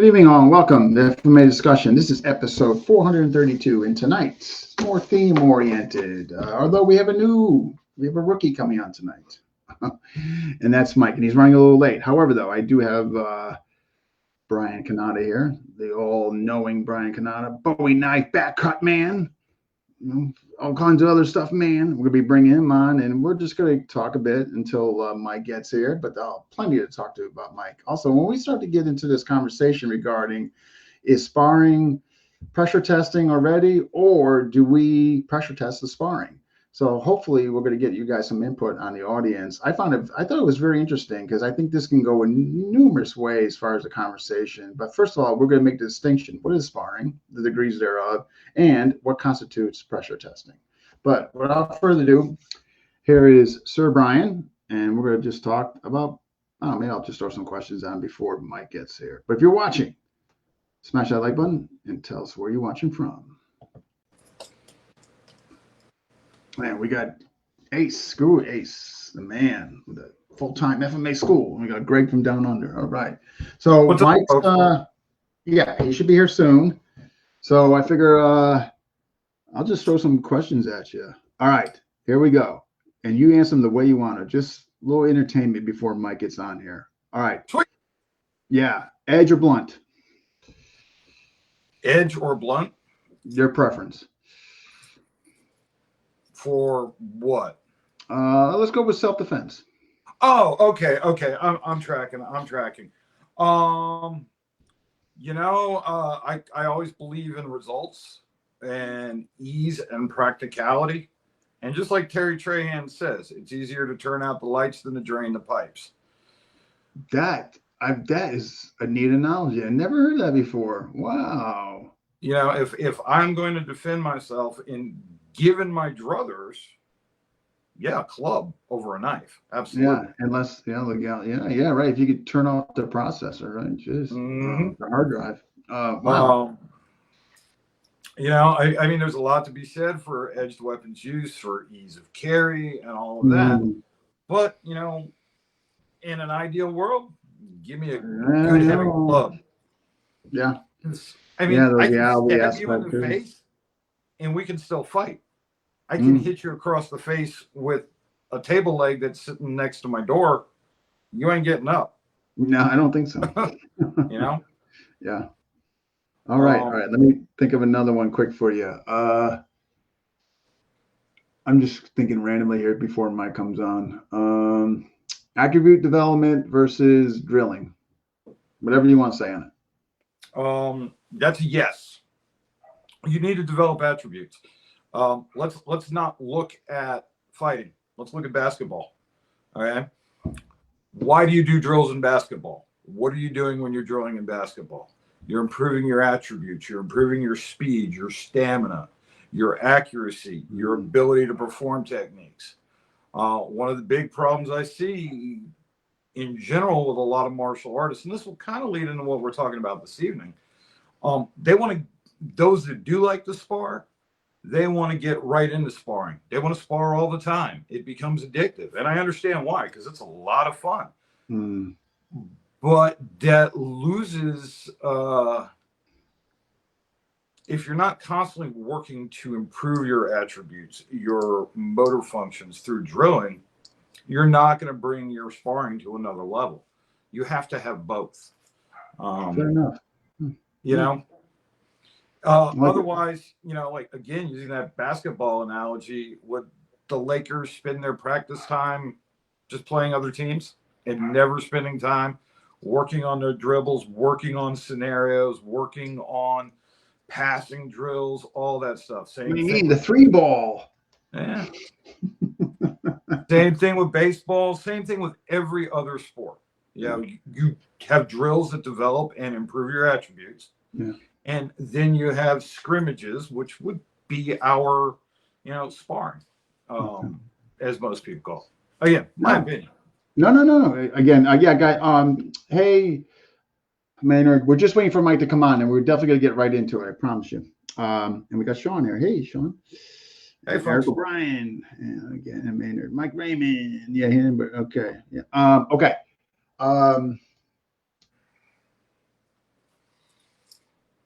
Good evening, all, and welcome to FMA Discussion. This is episode 432, and tonight's more theme-oriented. Although we have a rookie coming on tonight, and that's Mike, and he's running a little late. However, though, I do have Bryan Cannata here, the all-knowing Bryan Cannata, Bowie knife back cut man, all kinds of other stuff, man. We're gonna be bringing him on, and we're just gonna talk a bit until Mike gets here. But plenty to talk to about Mike. Also, when we start to get into this conversation regarding is sparring pressure testing already, or do we pressure test the sparring? So hopefully we're going to get you guys some input on the audience. I thought it was very interesting because I think this can go in numerous ways as far as the conversation. But first of all, we're going to make the distinction. What is sparring, the degrees thereof, and what constitutes pressure testing? But without further ado, here is Sir Bryan, and we're going to just talk about, maybe I'll just throw some questions on before Mike gets here. But if you're watching, smash that like button and tell us where you're watching from. Man, we got Ace, the man with a full-time FMA school. We got Greg from down under. All right. So Mike's, he should be here soon. So I figure I'll just throw some questions at you. All right, here we go. And you answer them the way you want to. Just a little entertainment before Mike gets on here. All right. Sweet. Yeah, edge or blunt? Edge or blunt? Your preference. For what? Let's go with self-defense. Oh, okay. I'm tracking. I always believe in results and ease and practicality. And just like Terry Trahan says, it's easier to turn out the lights than to drain the pipes. That is a neat analogy. I never heard that before. Wow. You know, if I'm going to defend myself given my druthers, club over a knife. Absolutely. Yeah, unless, right. If you could turn off the processor, right? Just the hard drive. Wow. I mean, there's a lot to be said for edged weapons use, for ease of carry and all of that. But, in an ideal world, give me a good heavy club. Yeah. I mean, I can stab you in the face and we can still fight. I can hit you across the face with a table leg that's sitting next to my door. You ain't getting up. No, I don't think so. Yeah. All right. Let me think of another one quick for you. I'm just thinking randomly here before Mike comes on. Attribute development versus drilling. Whatever you want to say on it. That's a yes. You need to develop attributes. Let's not look at fighting. Let's look at basketball. All right. Why do you do drills in basketball? What are you doing when you're drilling in basketball? You're improving your attributes. You're improving your speed, your stamina, your accuracy, your ability to perform techniques. One of the big problems I see in general with a lot of martial artists, and this will kind of lead into what we're talking about this evening. Those that do like to spar, they want to get right into sparring. They want to spar all the time. It becomes addictive. And I understand why, because it's a lot of fun. But that loses, if you're not constantly working to improve your attributes, your motor functions through drilling, you're not going to bring your sparring to another level. You have to have both. Fair enough. Otherwise, again, using that basketball analogy, would the Lakers spend their practice time just playing other teams and never spending time working on their dribbles, working on scenarios, working on passing drills, all that stuff? What do you mean, the three ball? Yeah. Same thing with baseball, same thing with every other sport. You have drills that develop and improve your attributes. Yeah. And then you have scrimmages, which would be our, sparring, as most people call it. Again, my opinion. No. Again, guy. Hey, Maynard, we're just waiting for Mike to come on, and we're definitely gonna get right into it. I promise you. And we got Sean here. Hey, Sean. Hey, Eric O'Brien. And again, and Maynard. Mike Raymond. Yeah, him. But okay. Yeah. Okay.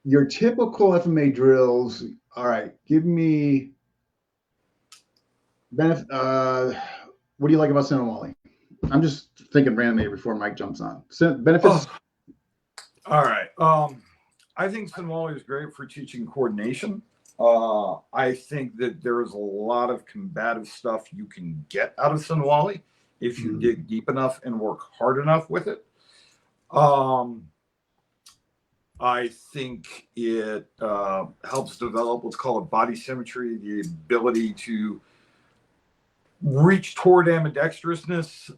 your typical FMA drills. All right, give me benefit. What do you like about Sinawali? I'm just thinking randomly before Mike jumps on. Benefits. Oh, all right. I think Sinwali is great for teaching coordination. I think that there is a lot of combative stuff you can get out of Sinwali if you dig deep enough and work hard enough with it. I think it helps develop what's called body symmetry, the ability to reach toward ambidextrousness,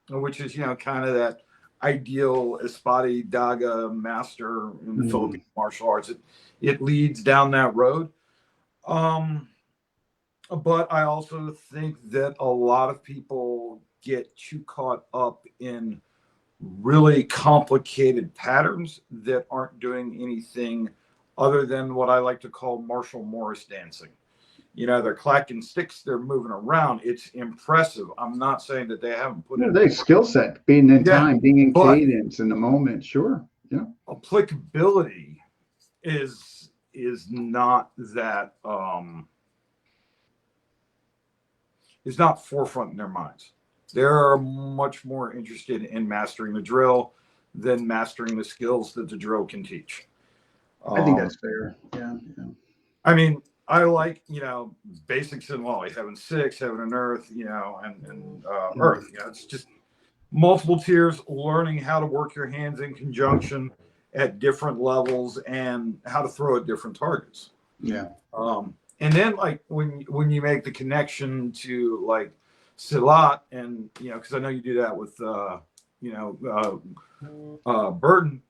which is, kind of that ideal Espadi Daga master in the Philippine martial arts. It leads down that road. But I also think that a lot of people get too caught up in really complicated patterns that aren't doing anything other than what I like to call Marshall Morris dancing. They're clacking sticks, they're moving around. It's impressive. I'm not saying that they haven't put in They skill set, being in time, being in but cadence in the moment. Sure. Yeah. applicability is not that is not forefront in their minds. They're much more interested in mastering the drill than mastering the skills that the drill can teach. I think that's fair. Yeah. I mean, I like, basics in Wally, heaven six, heaven and earth, and earth. It's just multiple tiers, learning how to work your hands in conjunction at different levels and how to throw at different targets. Yeah. And then like when you make the connection to like Silat and, because I know you do that with, Burden,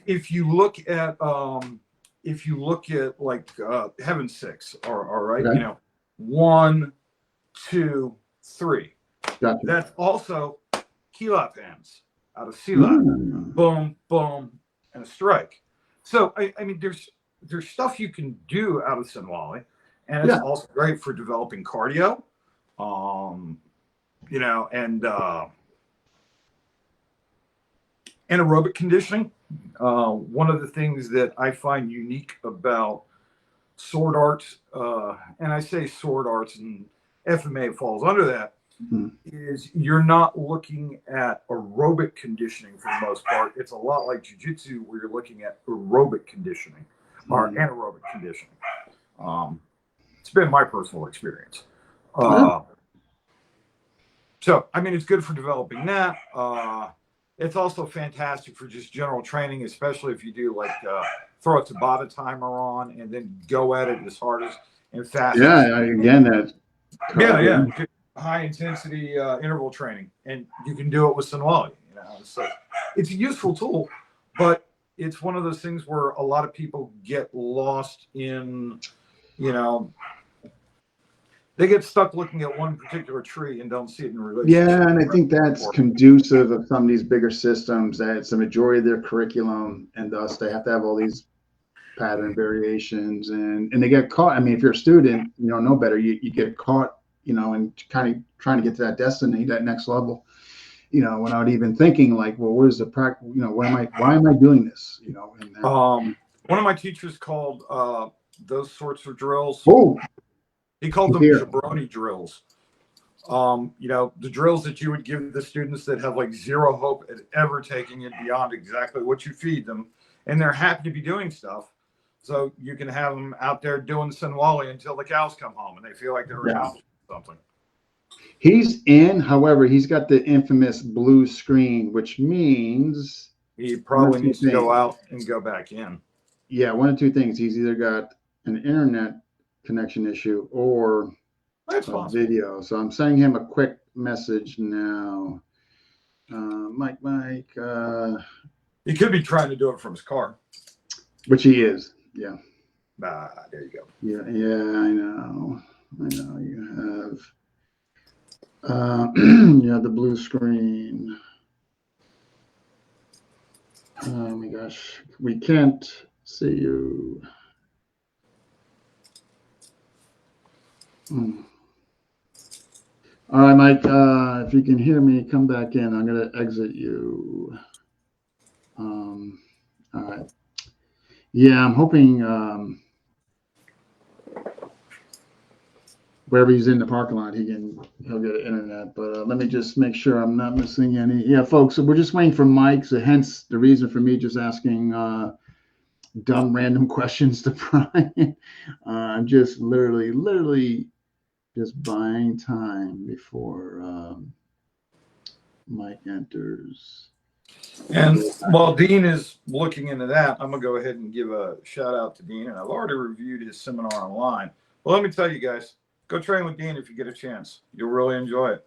if you look at like heaven six, all right, Okay. 1, 2, 3. Gotcha. That's also Kilat hands out of Silat. Boom, boom, and a strike. So I mean, there's stuff you can do out of Sinwali, and it's also great for developing cardio, and aerobic conditioning. One of the things that I find unique about sword arts, and I say sword arts, and FMA falls under that, is you're not looking at aerobic conditioning for the most part. It's a lot like jiu-jitsu where you're looking at aerobic conditioning or anaerobic conditioning. It's been my personal experience. So, I mean, it's good for developing that. It's also fantastic for just general training, especially if you do like throw a Tabata timer on and then go at it as hard as and fast. Yeah, again, that. Yeah. High intensity interval training, and you can do it with Sinwali. So it's a useful tool, but it's one of those things where a lot of people get lost in, they get stuck looking at one particular tree and don't see it in relationship. Yeah, and I think that's conducive of some of these bigger systems that it's the majority of their curriculum, and thus they have to have all these pattern variations, and they get caught. I mean, if you're a student, know better. You get caught, and kind of trying to get to that destiny, that next level, without even thinking like, well, where's the practice? Why am I doing this? One of my teachers called those sorts of drills. He called them jabroni drills. The drills that you would give the students that have like zero hope at ever taking it beyond exactly what you feed them, and they're happy to be doing stuff. So you can have them out there doing Sinwali until the cows come home and they feel like they're accomplishing something. He's in, however, he's got the infamous blue screen, which means he probably needs to go out and go back in. Yeah, one of two things. He's either got an internet connection issue or a video. So I'm sending him a quick message now. Mike. He could be trying to do it from his car. Which he is. Yeah. There you go. Yeah, I know. You have the blue screen. Oh my gosh. We can't see you. All right, Mike, if you can hear me, come back in. I'm going to exit you. All right. Yeah, I'm hoping wherever he's in the parking lot, he'll get internet. But let me just make sure I'm not missing any. Yeah, folks, so we're just waiting for Mike. So hence the reason for me just asking dumb random questions to Bryan. I'm just literally just buying time before Mike enters. And while Dean is looking into that, I'm going to go ahead and give a shout out to Dean. And I've already reviewed his seminar online. But let me tell you guys, go train with Dean if you get a chance. You'll really enjoy it.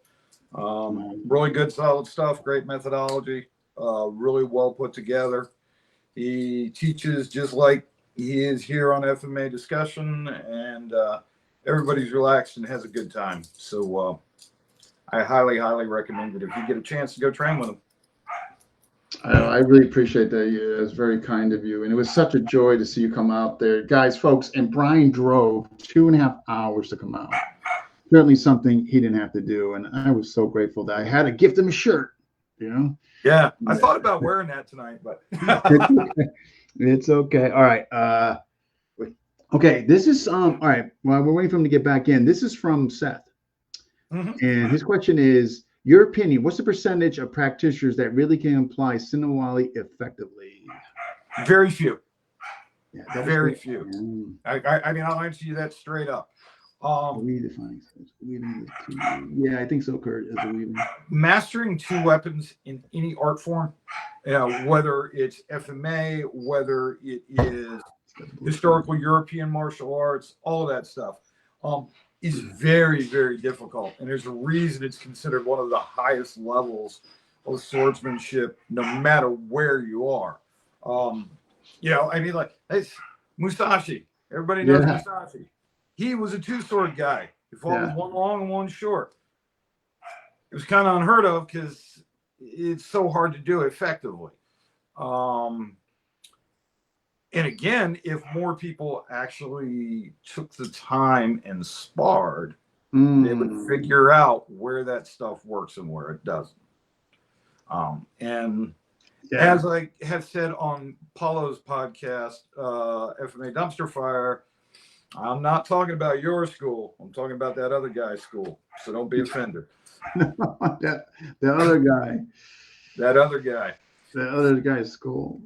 Really good, solid stuff. Great methodology. Really well put together. He teaches just like he is here on FMA discussion, and everybody's relaxed and has a good time. So I highly recommend it if you get a chance to go train with him. I really appreciate that. It was very kind of you. And it was such a joy to see you come out there. Guys, folks, and Bryan drove 2.5 hours to come out. Certainly something he didn't have to do. And I was so grateful that I had to gift him a shirt, you know? Yeah, I thought about wearing that tonight, but it's okay. All right. Okay, this is all right. Well, we're waiting for him to get back in. This is from Seth. And his question is, your opinion, what's the percentage of practitioners that really can apply Sinawali effectively? Very few. Yeah, very few. I mean, I'll answer you that straight up. Yeah, I think so, Kurt. Mastering two weapons in any art form, whether it's FMA, whether it is historical European martial arts, all of that stuff, is very difficult. And there's a reason it's considered one of the highest levels of swordsmanship, no matter where you are. I mean, like, it's Musashi. Everybody knows Musashi. He was a two-sword guy. He fought with one long and one short. It was kind of unheard of because it's so hard to do effectively. And again, if more people actually took the time and sparred, they would figure out where that stuff works and where it doesn't. As I have said on Paulo's podcast, FMA Dumpster Fire, I'm not talking about your school. I'm talking about that other guy's school. So don't be offended. The other guy. That other guy. The other guy's school.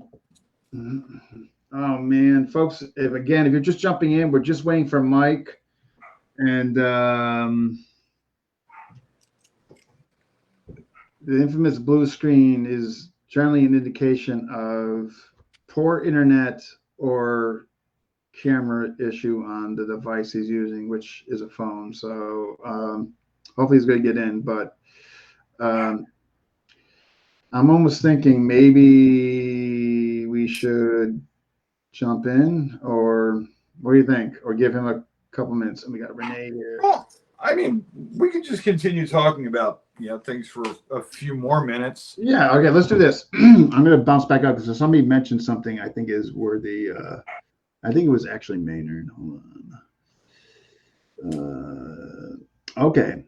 Oh man, folks! If you're just jumping in, we're just waiting for Mike, and the infamous blue screen is generally an indication of poor internet or camera issue on the device he's using, which is a phone. So hopefully he's going to get in, but I'm almost thinking maybe we should jump in, or what do you think? Or give him a couple minutes. And we got Renee here. Well, I mean, we can just continue talking about things for a few more minutes. Yeah, okay, let's do this. I'm going to bounce back up because somebody mentioned something I think is worthy. I think it was actually Maynard. Hold on. Okay.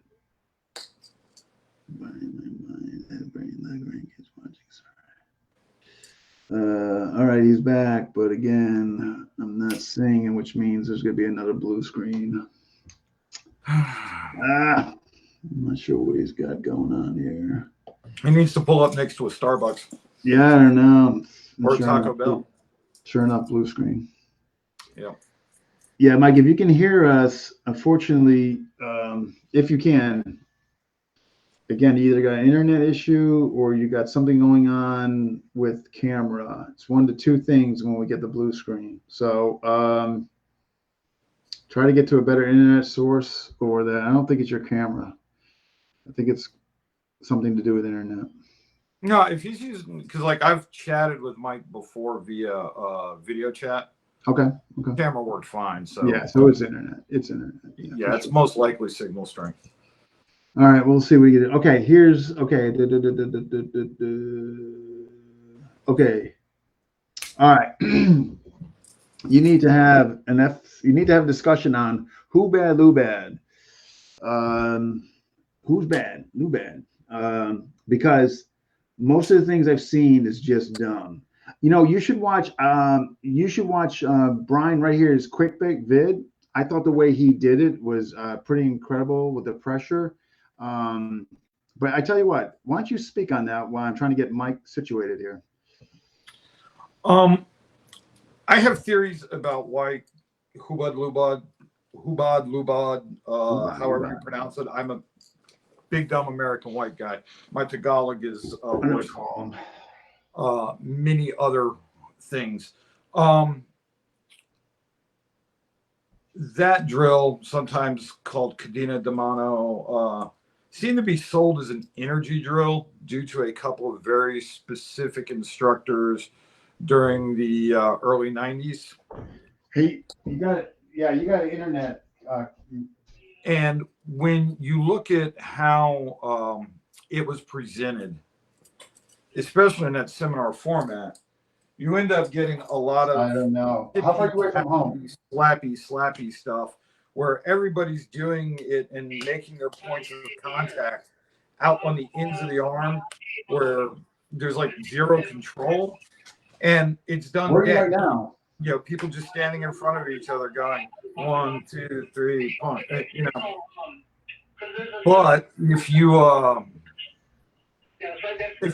All right, he's back, but again, I'm not seeing him, which means there's going to be another blue screen. I'm not sure what he's got going on here. He needs to pull up next to a Starbucks. Yeah, I don't know. Or Taco Bell. Sure enough, blue screen. Yeah. Yeah, Mike, if you can hear us, unfortunately, if you can, again, you either got an internet issue or you got something going on with camera. It's one of the two things when we get the blue screen. So try to get to a better internet source, or that. I don't think it's your camera. I think it's something to do with internet. No, if he's using, because like I've chatted with Mike before via video chat. Okay. Camera worked fine. So yeah, so it's internet. It's internet. Yeah, it's most likely signal strength. All right, we'll see what we get. Okay, here's okay. Okay. All right. You need to have a discussion on who bad, Lou bad. Who's bad, Lou bad. Because most of the things I've seen is just dumb. You know, you should watch. Bryan right here. His quick pick vid. I thought the way he did it was pretty incredible with the pressure. Um, but I tell you what, why don't you speak on that while I'm trying to get Mike situated here? Um, I have theories about why Hubad Lubad, Lubad, however you pronounce it. I'm a big dumb American white guy. My Tagalog is worse than many other things. Um, that drill, sometimes called Cadena de Mano, seemed to be sold as an energy drill due to a couple of very specific instructors during the early 90s. Hey, you got it. Yeah, you got an internet. And when you look at how it was presented, especially in that seminar format, you end up getting a lot of I don't know. How far away from home? slappy stuff where everybody's doing it and making their points of contact out on the ends of the arm where there's like zero control, and it's done Where are you dead. right now? You know, people just standing in front of each other going 1, 2, 3, punch. You know, but if you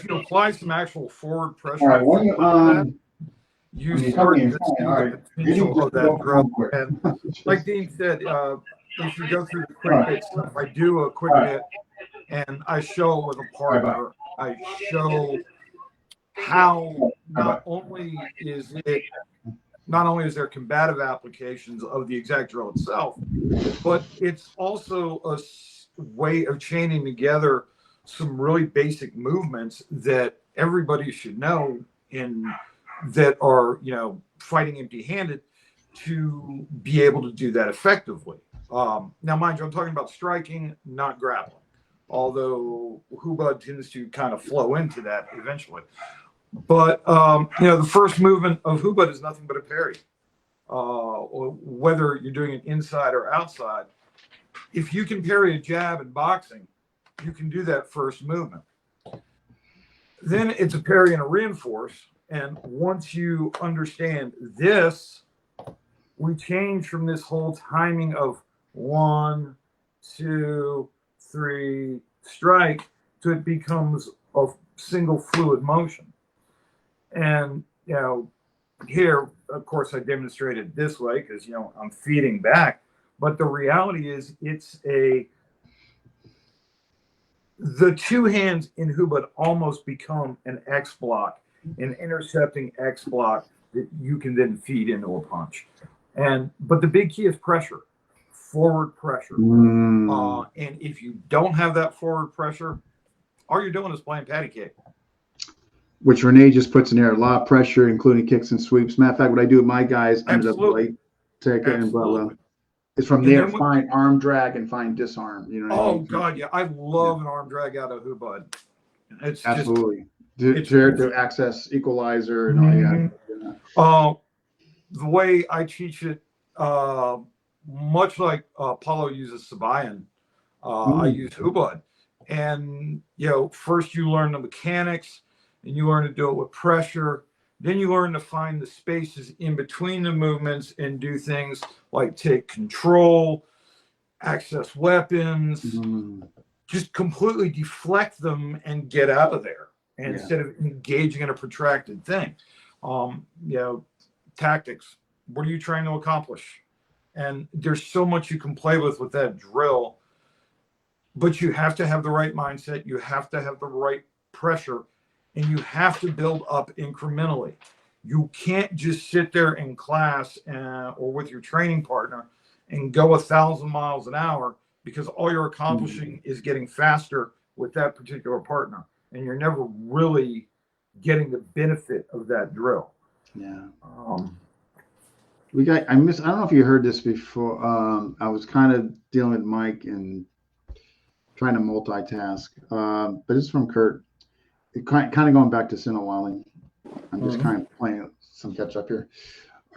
apply some actual forward pressure, All right. When you you start in to fine, see all right. the potential of that drill. And like Just, Dean said, if you go through the quick right. bit stuff, I do a quick bit and I show it with a partner. I show how not only is there combative applications of the exact drill itself, but it's also a way of chaining together some really basic movements that everybody should know in that are, you know, fighting empty-handed to be able to do that effectively. Now, mind you, I'm talking about striking, not grappling, although Hubad tends to kind of flow into that eventually. But, you know, the first movement of Hubad is nothing but a parry. Whether you're doing it inside or outside, if you can parry a jab in boxing, you can do that first movement. Then it's a parry and a reinforce. And once you understand this, we change from this whole timing of 1, 2, 3, strike to it becomes a single fluid motion. And, you know, here, of course, I demonstrated this way because, you know, I'm feeding back. But the reality is the two hands in Hubad almost become an X block, an intercepting X block that you can then feed into a punch. But the big key is pressure, forward pressure. And if you don't have that forward pressure, all you're doing is playing patty cake. Which Renee just puts in there, a lot of pressure, including kicks and sweeps. Matter of fact, what I do with my guys under the blade, take it and blah. It's from there, find arm drag and find disarm. You know what I mean? God, yeah. I love an arm drag out of Hubad. It's absolutely. To access equalizer and all that. The way I teach it, much like Paulo uses Sabayan, I use Hubad. And, you know, first you learn the mechanics and you learn to do it with pressure. Then you learn to find the spaces in between the movements and do things like take control, access weapons, just completely deflect them and get out of there instead of engaging in a protracted thing. You know, tactics. What are you trying to accomplish? And there's so much you can play with that drill, but you have to have the right mindset. You have to have the right pressure, and you have to build up incrementally. You can't just sit there in class or with your training partner and go 1,000 miles an hour because all you're accomplishing is getting faster with that particular partner, and you're never really getting the benefit of that drill. Yeah. I don't know if you heard this before. I was kind of dealing with Mike and trying to multitask, but it's from Kurt. Kind of going back to Sinawali. I'm just kind of playing some catch up here.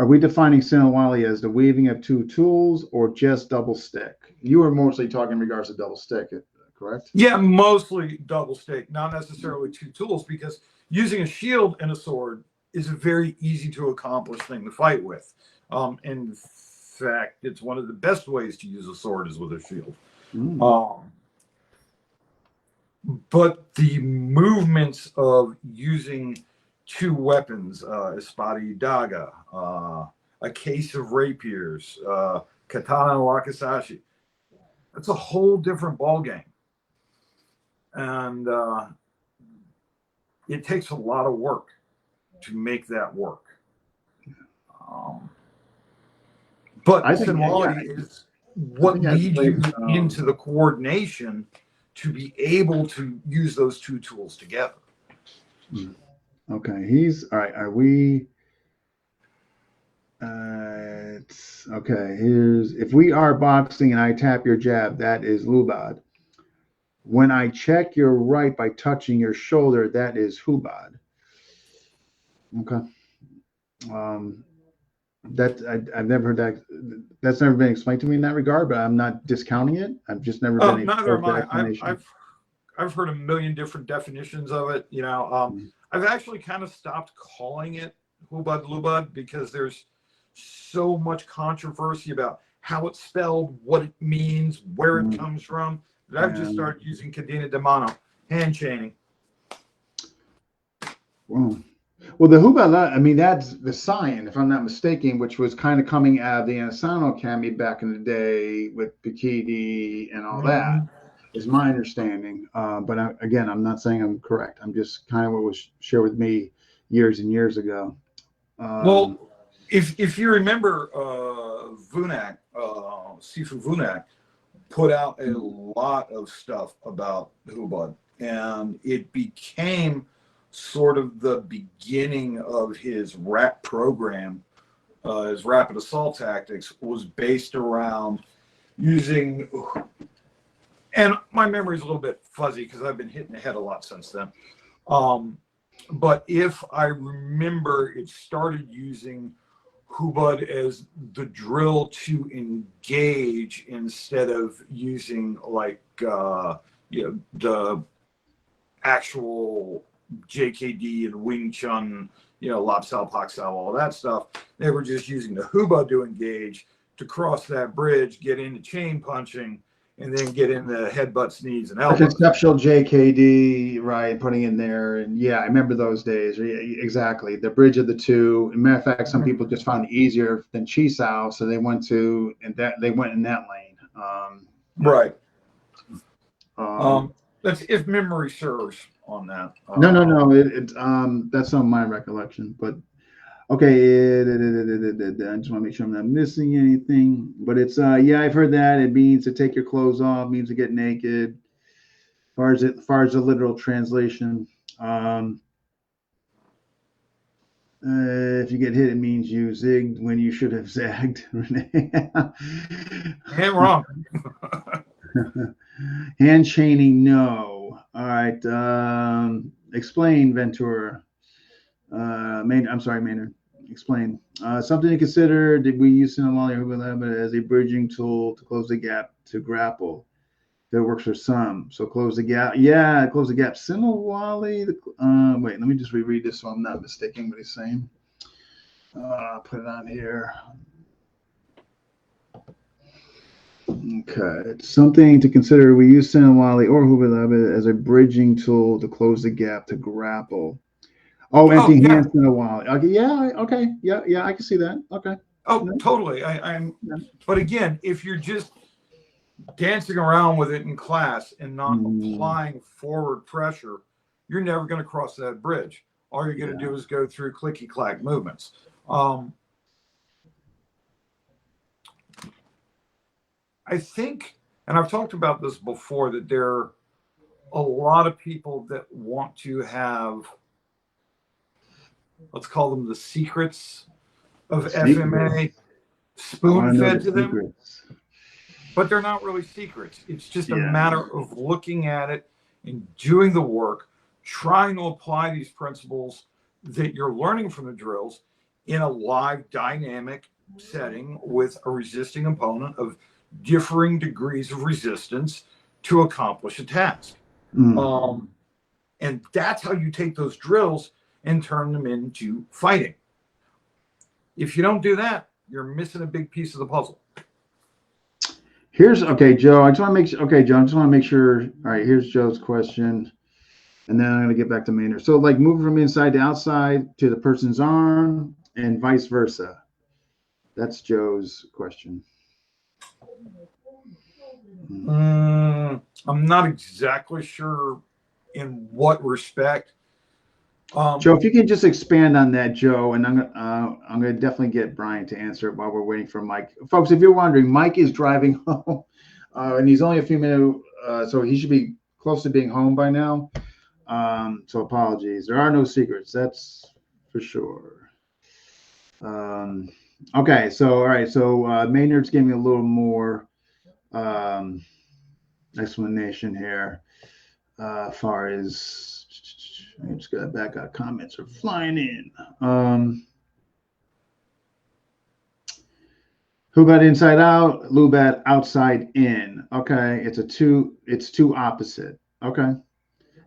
Are we defining Sinawali as the weaving of two tools or just double stick? You were mostly talking in regards to double stick, correct? Yeah, mostly double stick, not necessarily two tools, because using a shield and a sword is a very easy to accomplish thing to fight with. In fact, it's one of the best ways to use a sword is with a shield. But the movements of using two weapons, Cariaga, a case of rapiers, katana and wakizashi, that's a whole different ball game. And it takes a lot of work to make that work. But sensuality is what leads you into the coordination to be able to use those two tools together. Okay, he's all right. Are we? It's okay. Here's if we are boxing and I tap your jab, that is lubad. When I check your right by touching your shoulder, that is hubad. Okay. I've never heard that. That's never been explained to me in that regard, but I'm not discounting it. I've just never been. Neither am I. I've heard a million different definitions of it. You know, I've actually kind of stopped calling it hubad lubad because there's so much controversy about how it's spelled, what it means, where it comes from. That I've just started using cadena de mano, hand chaining. Well, the hubad, I mean, that's the sign, if I'm not mistaken, which was kind of coming out of the Asano Academy back in the day with Bikini and all that, is my understanding. But again, I'm not saying I'm correct. I'm just kind of what was shared with me years and years ago. Well, if you remember, Vunak, Sifu Vunak, put out a lot of stuff about hubad, and it became sort of the beginning of his RAP program. His rapid assault tactics was based around using, and my memory is a little bit fuzzy because I've been hitting the head a lot since then. But if I remember, it started using hubad as the drill to engage instead of using like the actual JKD and Wing Chun, Lap Sao, Pak Sao, all that stuff. They were just using the hubad to engage, to cross that bridge, get into chain punching, and then get into headbutts, knees, and elbows. Conceptual JKD, right, putting in there. And yeah, I remember those days. Exactly. The bridge of the two. As a matter of fact, some people just found it easier than Chi Sao, so they went in that lane. Right. That's if memory serves on that. No. That's not my recollection. But okay, I just want to make sure I'm not missing anything. But it's I've heard that it means to take your clothes off, means to get naked. As far as the literal translation, if you get hit, it means you zigged when you should have zagged. Ain't wrong. Hand chaining, no. All right. Explain, Ventura. I'm sorry, Maynard. Explain. Something to consider. Did we use Sinawali as a bridging tool to close the gap to grapple? That works for some. So close the gap. Yeah, close the gap. Sinawali. Wait, let me just reread this so I'm not mistaken what he's saying. Put it on here. Okay, it's something to consider. We use Sinawali or Hubilaba as a bridging tool to close the gap to grapple. Oh, empty hands in a while. Okay, yeah, I can see that. Okay. Oh, totally. But again, if you're just dancing around with it in class and not applying forward pressure, you're never going to cross that bridge. All you're going to do is go through clicky clack movements. I think, and I've talked about this before, that there are a lot of people that want to have, let's call them the secrets of FMA spoon-fed to them. But they're not really secrets. It's just a matter of looking at it and doing the work, trying to apply these principles that you're learning from the drills in a live dynamic setting with a resisting opponent of differing degrees of resistance to accomplish a task. And that's how you take those drills and turn them into fighting. If you don't do that, you're missing a big piece of the puzzle. Here's okay, Joe. I just want to make sure. Okay, Joe. I just want to make sure. All right, here's Joe's question, and then I'm going to get back to Maynard. So, like, moving from inside to outside to the person's arm, and vice versa. That's Joe's question. I'm not exactly sure in what respect. Joe, if you can just expand on that, Joe, and I'm gonna definitely get Bryan to answer it while we're waiting for Mike. Folks, if you're wondering, Mike is driving home, and he's only a few minutes, so he should be close to being home by now. So apologies. There are no secrets, that's for sure. Okay, so all right, so Maynard's giving me a little more explanation here, far as. I just got back. Comments are flying in. Who got inside out? Lou bat outside in. Okay, it's two opposite. Okay,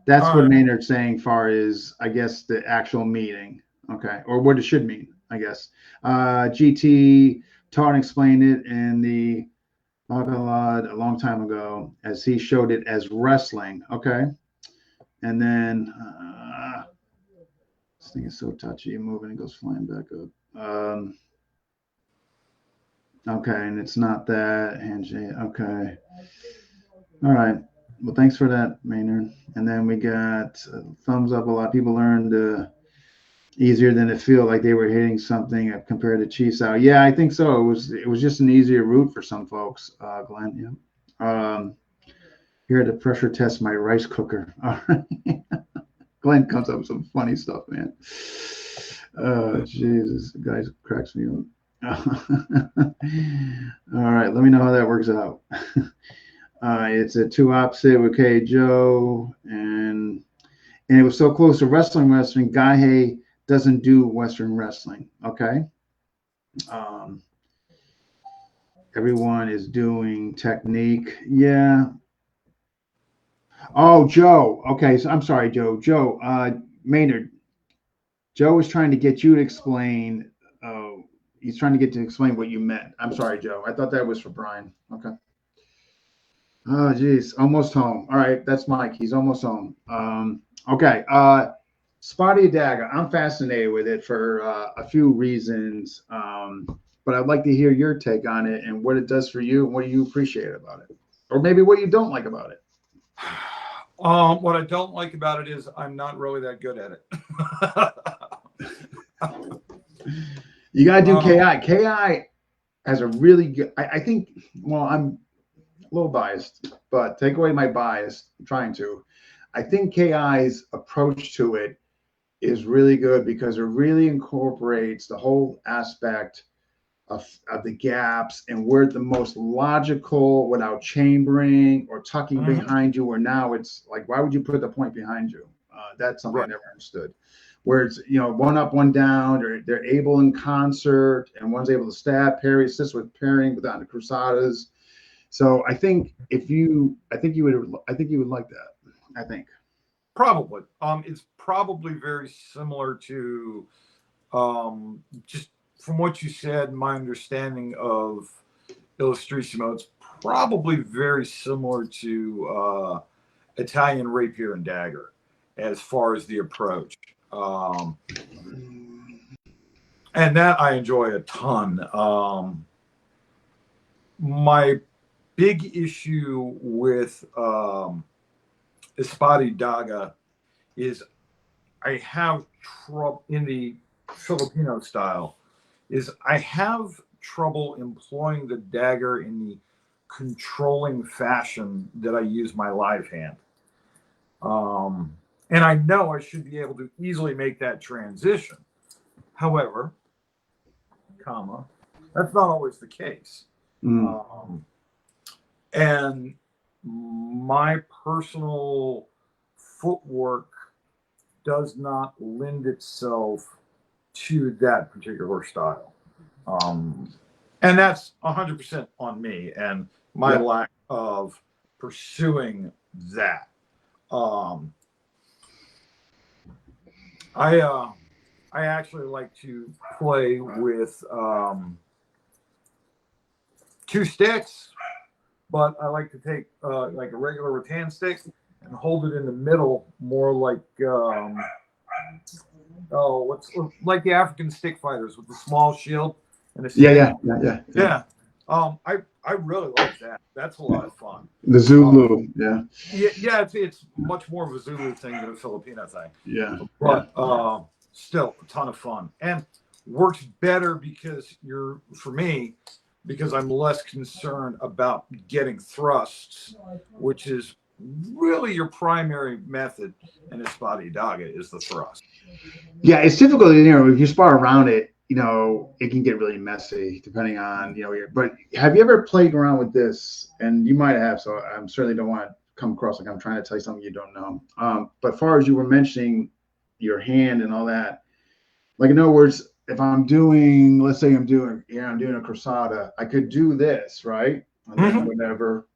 that's what Maynard's saying. Far as I guess the actual meaning. Okay, or what it should mean. I guess. GT taught and explained it in the Bagalad a long time ago, as he showed it as wrestling. Okay, and then. This thing is so touchy, moving, it goes flying back up. Okay, and it's not that handshake. Okay. All right. Well, thanks for that, Maynard. And then we got thumbs up. A lot of people learned easier than it feel like they were hitting something compared to Chiefs out. Yeah, I think so. It was just an easier route for some folks, Glenn. Yeah. Here to pressure test my rice cooker. All right. Glenn comes up with some funny stuff, man. Oh, Jesus. The guy cracks me up. All right. Let me know how that works out. It's a two opposite with K. Joe. And it was so close to wrestling. Gahe doesn't do Western wrestling. Okay. Everyone is doing technique. Yeah. Oh, Joe. Okay, so I'm sorry, Joe. Maynard. Joe is trying to get you to explain. He's trying to get to explain what you meant. I'm sorry, Joe. I thought that was for Bryan. Okay. Oh, geez. Almost home. All right, that's Mike. He's almost home. Okay. Spotty Dagger. I'm fascinated with it for a few reasons. But I'd like to hear your take on it and what it does for you and what do you appreciate about it, or maybe what you don't like about it. What I don't like about it is I'm not really that good at it. You got to do KI. KI has a really good, I think, well, I'm a little biased, but take away my bias, I'm trying to. I think KI's approach to it is really good because it really incorporates the whole aspect of the gaps and where the most logical without chambering or tucking behind you, where now it's like, why would you put the point behind you? That's something I never understood. Where it's, one up, one down, or they're able in concert, and one's able to stab, parry, assist with parrying without the cruzadas. So I think you would like that. I think probably. It's probably very similar to, just from what you said, my understanding of Illustrissimo, it's probably very similar to Italian rapier and dagger as far as the approach. And that I enjoy a ton. My big issue with Spotty Daga is I have trouble in the Filipino style. I have trouble employing the dagger in the controlling fashion that I use my live hand. And I know I should be able to easily make that transition. However, that's not always the case. And my personal footwork does not lend itself to that particular style. And that's 100% on me and my lack of pursuing that. I actually like to play with two sticks, but I like to take like a regular rattan stick and hold it in the middle, more like what's like the African stick fighters with the small shield and a Yeah, stick. yeah, yeah, yeah, yeah. Yeah. I really like that. That's a lot of fun. The Zulu. Yeah, Yeah, it's much more of a Zulu thing than a Filipino thing, yeah, yeah. but still a ton of fun and works better because for me, because I'm less concerned about getting thrusts, which is really your primary method in a spotty daga is the thrust. Yeah, it's difficult. If you spar around it, it can get really messy depending on But have you ever played around with this? And you might have. So I certainly don't want to come across like I'm trying to tell you something you don't know. But as far as you were mentioning your hand and all that, like in other words, if I'm doing, let's say I'm doing a cruzada, I could do this, right? And then Mm-hmm. whatever.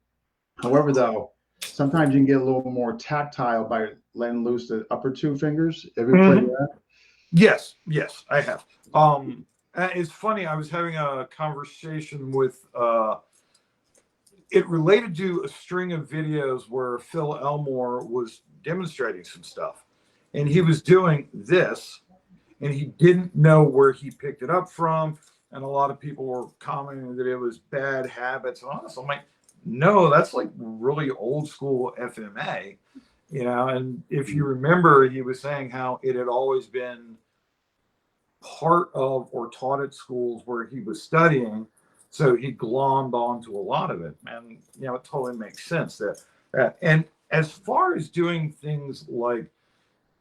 However, though, sometimes you can get a little more tactile by letting loose the upper two fingers. Ever play Mm-hmm. that? Yes, I have. It's funny. I was having a conversation with it related to a string of videos where Phil Elmore was demonstrating some stuff, and he was doing this, and he didn't know where he picked it up from, and a lot of people were commenting that it was bad habits and all this. I'm like, no, that's like really old school FMA, And if you remember, he was saying how it had always been part of or taught at schools where he was studying, so he glommed onto a lot of it, and it totally makes sense that. And as far as doing things like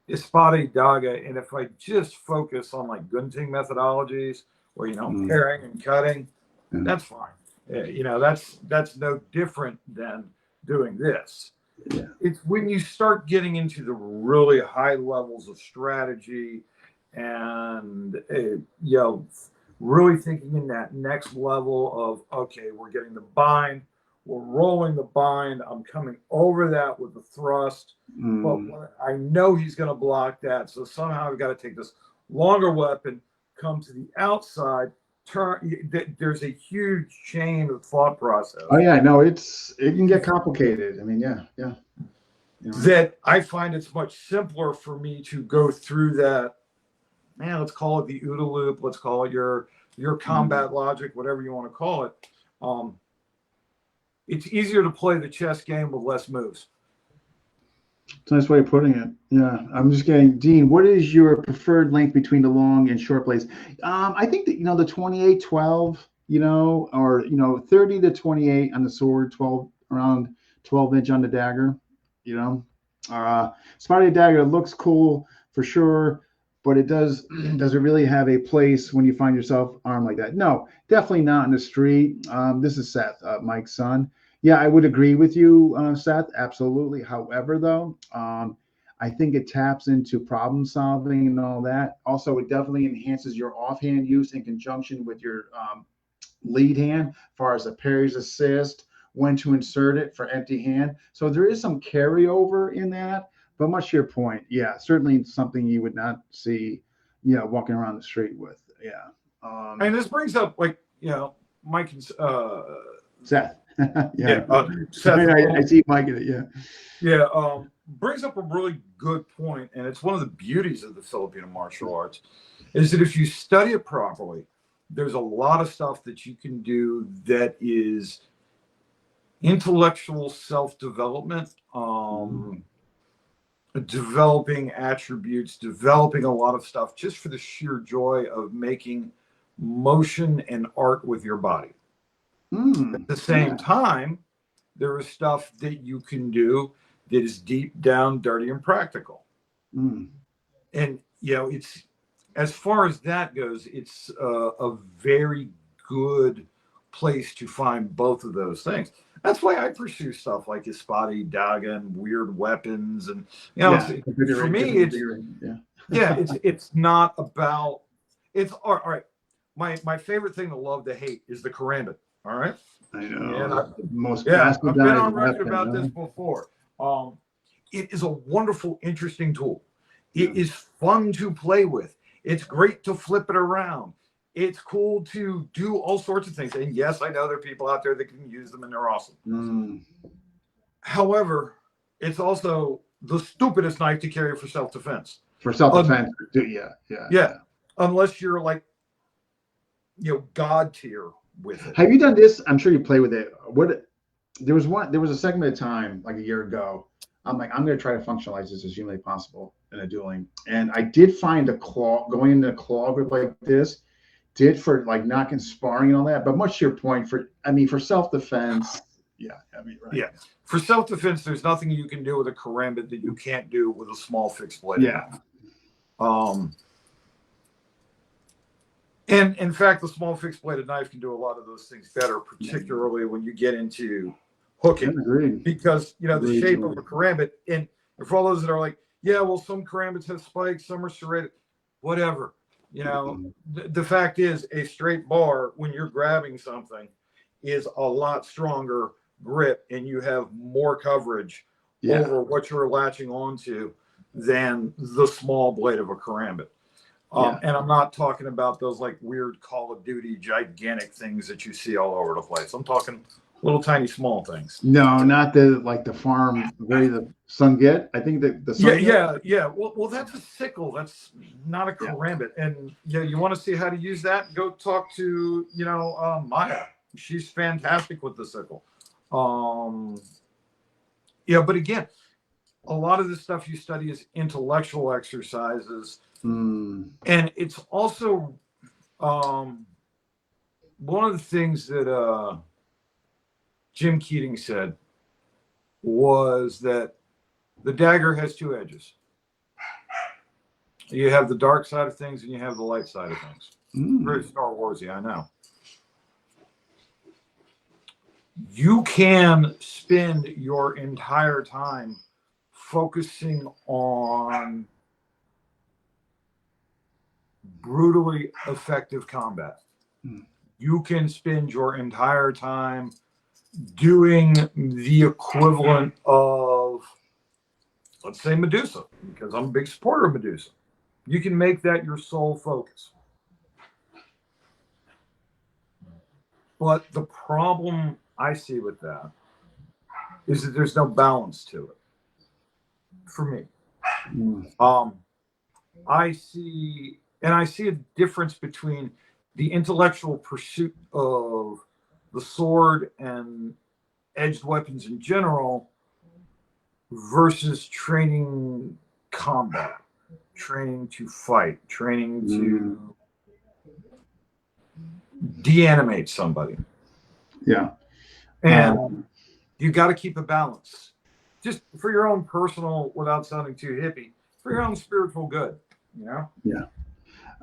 Espade Daga, and if I just focus on like gunting methodologies where pairing and cutting, Yeah. that's fine. That's no different than doing this. Yeah. It's when you start getting into the really high levels of strategy and really thinking in that next level of, okay, we're getting the bind, we're rolling the bind, I'm coming over that with the thrust, but I know he's going to block that, so somehow I've got to take this longer weapon, come to the outside, turn. There's a huge chain of thought process. Oh yeah, no, it can get complicated. I mean, yeah. That I find it's much simpler for me to go through that. Man, let's call it the OODA loop. Let's call it your combat logic, whatever you want to call it. It's easier to play the chess game with less moves. It's a nice way of putting it. Yeah, I'm just getting Dean. What is your preferred length between the long and short blades? I think that the 28-12, or 30 to 28 on the sword, 12 around 12-inch on the dagger. Spotted dagger looks cool for sure, but does it really have a place when you find yourself armed like that? No, definitely not in the street. This is Seth, Mike's son. Yeah, I would agree with you, Seth. Absolutely. However, though, I think it taps into problem solving and all that. Also, it definitely enhances your offhand use in conjunction with your lead hand, as far as a parry's assist, when to insert it for empty hand. So there is some carryover in that. But much to your point, yeah, certainly something you would not see, walking around the street with. Yeah. And this brings up Mike and Seth. Yeah, Seth. I see Mike in it. Yeah. Yeah. Brings up a really good point, and it's one of the beauties of the Filipino martial arts, is that if you study it properly, there's a lot of stuff that you can do that is intellectual self-development, developing attributes, developing a lot of stuff just for the sheer joy of making motion and art with your body. At the same time, there is stuff that you can do that is deep down, dirty, and practical. And it's, as far as that goes, it's a very good place to find both of those things. That's why I pursue stuff like Espade Daga and weird weapons, and for me, it's not about. It's all right. My favorite thing to love to hate is the karambit. All right. I know. I've been on record about this before. It is a wonderful, interesting tool. It is fun to play with. It's great to flip it around. It's cool to do all sorts of things. And yes, I know there are people out there that can use them and they're awesome. However, it's also the stupidest knife to carry for self-defense. For self-defense, yeah. Unless you're like, God tier with it. Have you done this? I'm sure you play with it. There was a segment of time like a year ago. I'm like, I'm going to try to functionalize this as humanly possible in a dueling. And I did find a claw, going into a claw grip like this, did for like knocking sparring and all that. But much to your point, for self-defense, right. Yeah. For self-defense, there's nothing you can do with a karambit that you can't do with a small fixed blade. Yeah. And in fact, the small fixed bladed knife can do a lot of those things better, particularly when you get into hooking. Because, the shape of a karambit, and for all those that are like, some karambits have spikes, some are serrated, whatever. The fact is, a straight bar, when you're grabbing something, is a lot stronger grip, and you have more coverage over what you're latching onto than the small blade of a karambit. And I'm not talking about those like weird Call of Duty gigantic things that you see all over the place. I'm talking little tiny small things. No, not the farm the sun get. I think the sun yeah. Well, that's a sickle. That's not a karambit. And you want to see how to use that? Go talk to Maya. She's fantastic with the sickle. But again, a lot of the stuff you study is intellectual exercises. And it's also one of the things that Jim Keating said was that the dagger has two edges. You have the dark side of things and you have the light side of things. Very Star Warsy, I know. You can spend your entire time focusing on brutally effective combat. You can spend your entire time doing the equivalent of, let's say, Medusa, because I'm a big supporter of Medusa. You can make that your sole focus. But the problem I see with that is that there's no balance to it for me. I see a difference between the intellectual pursuit of the sword and edged weapons in general versus training combat, training to fight, training to deanimate somebody. Yeah. And you got to keep a balance, just for your own personal, without sounding too hippie, for your own spiritual good, Yeah.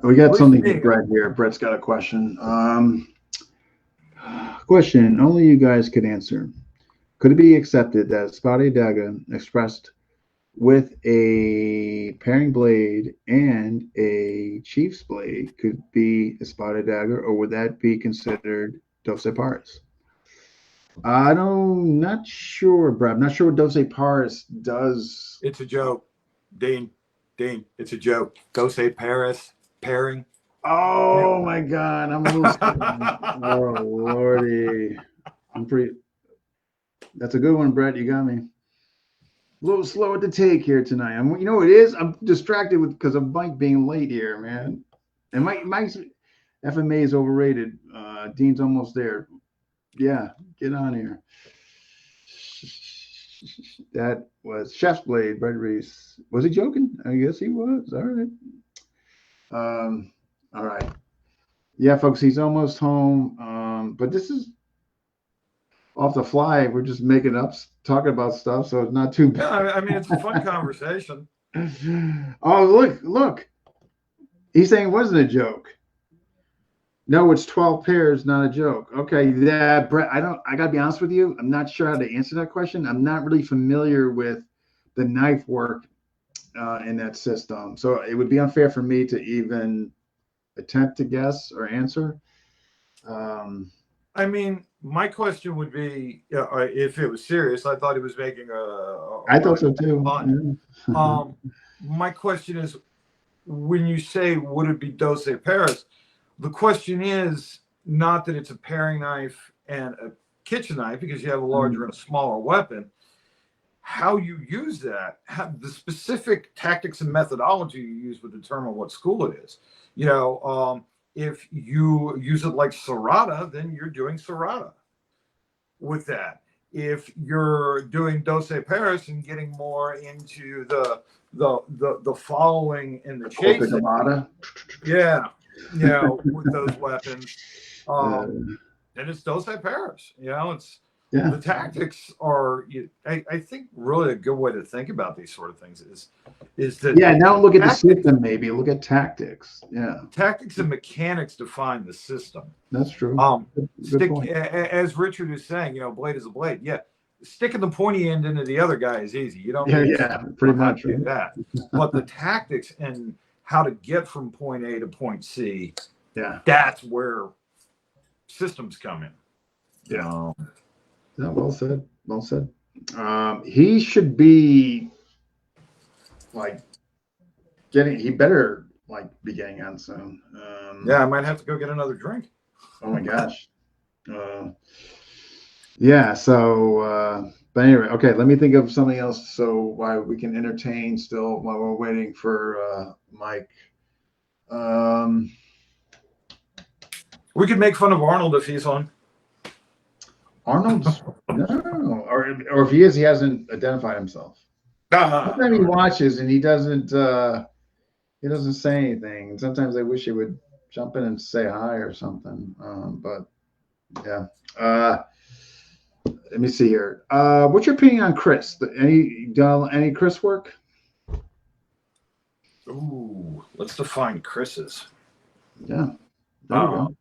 We got something for Brett here. Brett's got a question. Question only you guys could answer. Could it be accepted that Cariaga expressed with a paring blade and a chief's blade could be a spotted dagger, or would that be considered dos pares? Not sure, Brad. I'm not sure what dos pares does. It's a joke, Dean. It's a joke. Dos pares, pairing. Oh my God, I'm a little. Oh Lordy, That's a good one, Brett. You got me. A little slow at the take here tonight. It is. I'm distracted because of Mike being late here, man. And Mike's FMA is overrated. Dean's almost there. Yeah, get on here. That was Chef's Blade, Brett Reese. Was he joking? I guess he was. All right. All right. Yeah, folks, he's almost home. But this is off the fly. We're just making up, talking about stuff, so it's not too bad. Yeah, I mean, it's a fun conversation. Oh, look. He's saying it wasn't a joke. No, it's 12 pairs, not a joke. Okay, yeah, Brett, I gotta be honest with you. I'm not sure how to answer that question. I'm not really familiar with the knife work in that system. So it would be unfair for me to even attempt to guess or answer. I mean, my question would be, if it was serious, I thought he was making I thought so too. Fun. my question is, when you say would it be dos pares, the question is not that it's a paring knife and a kitchen knife, because you have a larger and a smaller weapon. How you use that, the specific tactics and methodology you use would determine what school it is. If you use it like serrata, then you're doing serrata with that. If you're doing dos pares and getting more into the following and the chasing, yeah, with those weapons, then it's dos pares. It's the tactics are. I think really a good way to think about these sort of things is that now look at the system. Maybe look at tactics. Tactics and mechanics define the system. That's true. Good point. As Richard is saying, blade is a blade. Yeah, sticking the pointy end into the other guy is easy. You don't need pretty much do that. But the tactics and how to get from point A to point C, that's where systems come in. Well said. Well said. He should be like he better be getting on soon. I might have to go get another drink. Oh my gosh. So but anyway, okay, let me think of something else so why we can entertain still while we're waiting for Mike. We could make fun of Arnold if he's on. Arnold's no, or if he is, he hasn't identified himself. Sometimes he watches and he doesn't say anything. And sometimes I wish he would jump in and say hi or something. But yeah. Let me see here. What's your opinion on Chris? Any Chris work? Ooh, let's define Chris's. Yeah. There you go.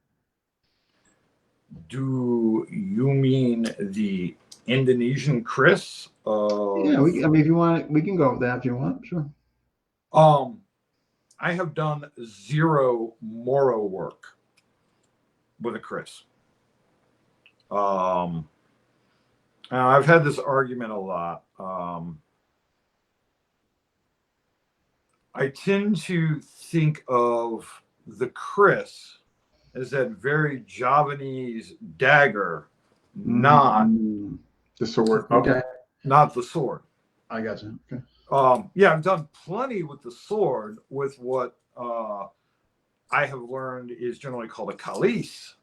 Do you mean the Indonesian Chris? If you want, we can go with that if you want. Sure. I have done zero Moro work with a Chris. I've had this argument a lot. I tend to think of the Chris as that very Javanese dagger, not the sword. Okay. Not the sword. I got you. Okay. I've done plenty with the sword with what I have learned is generally called a calice.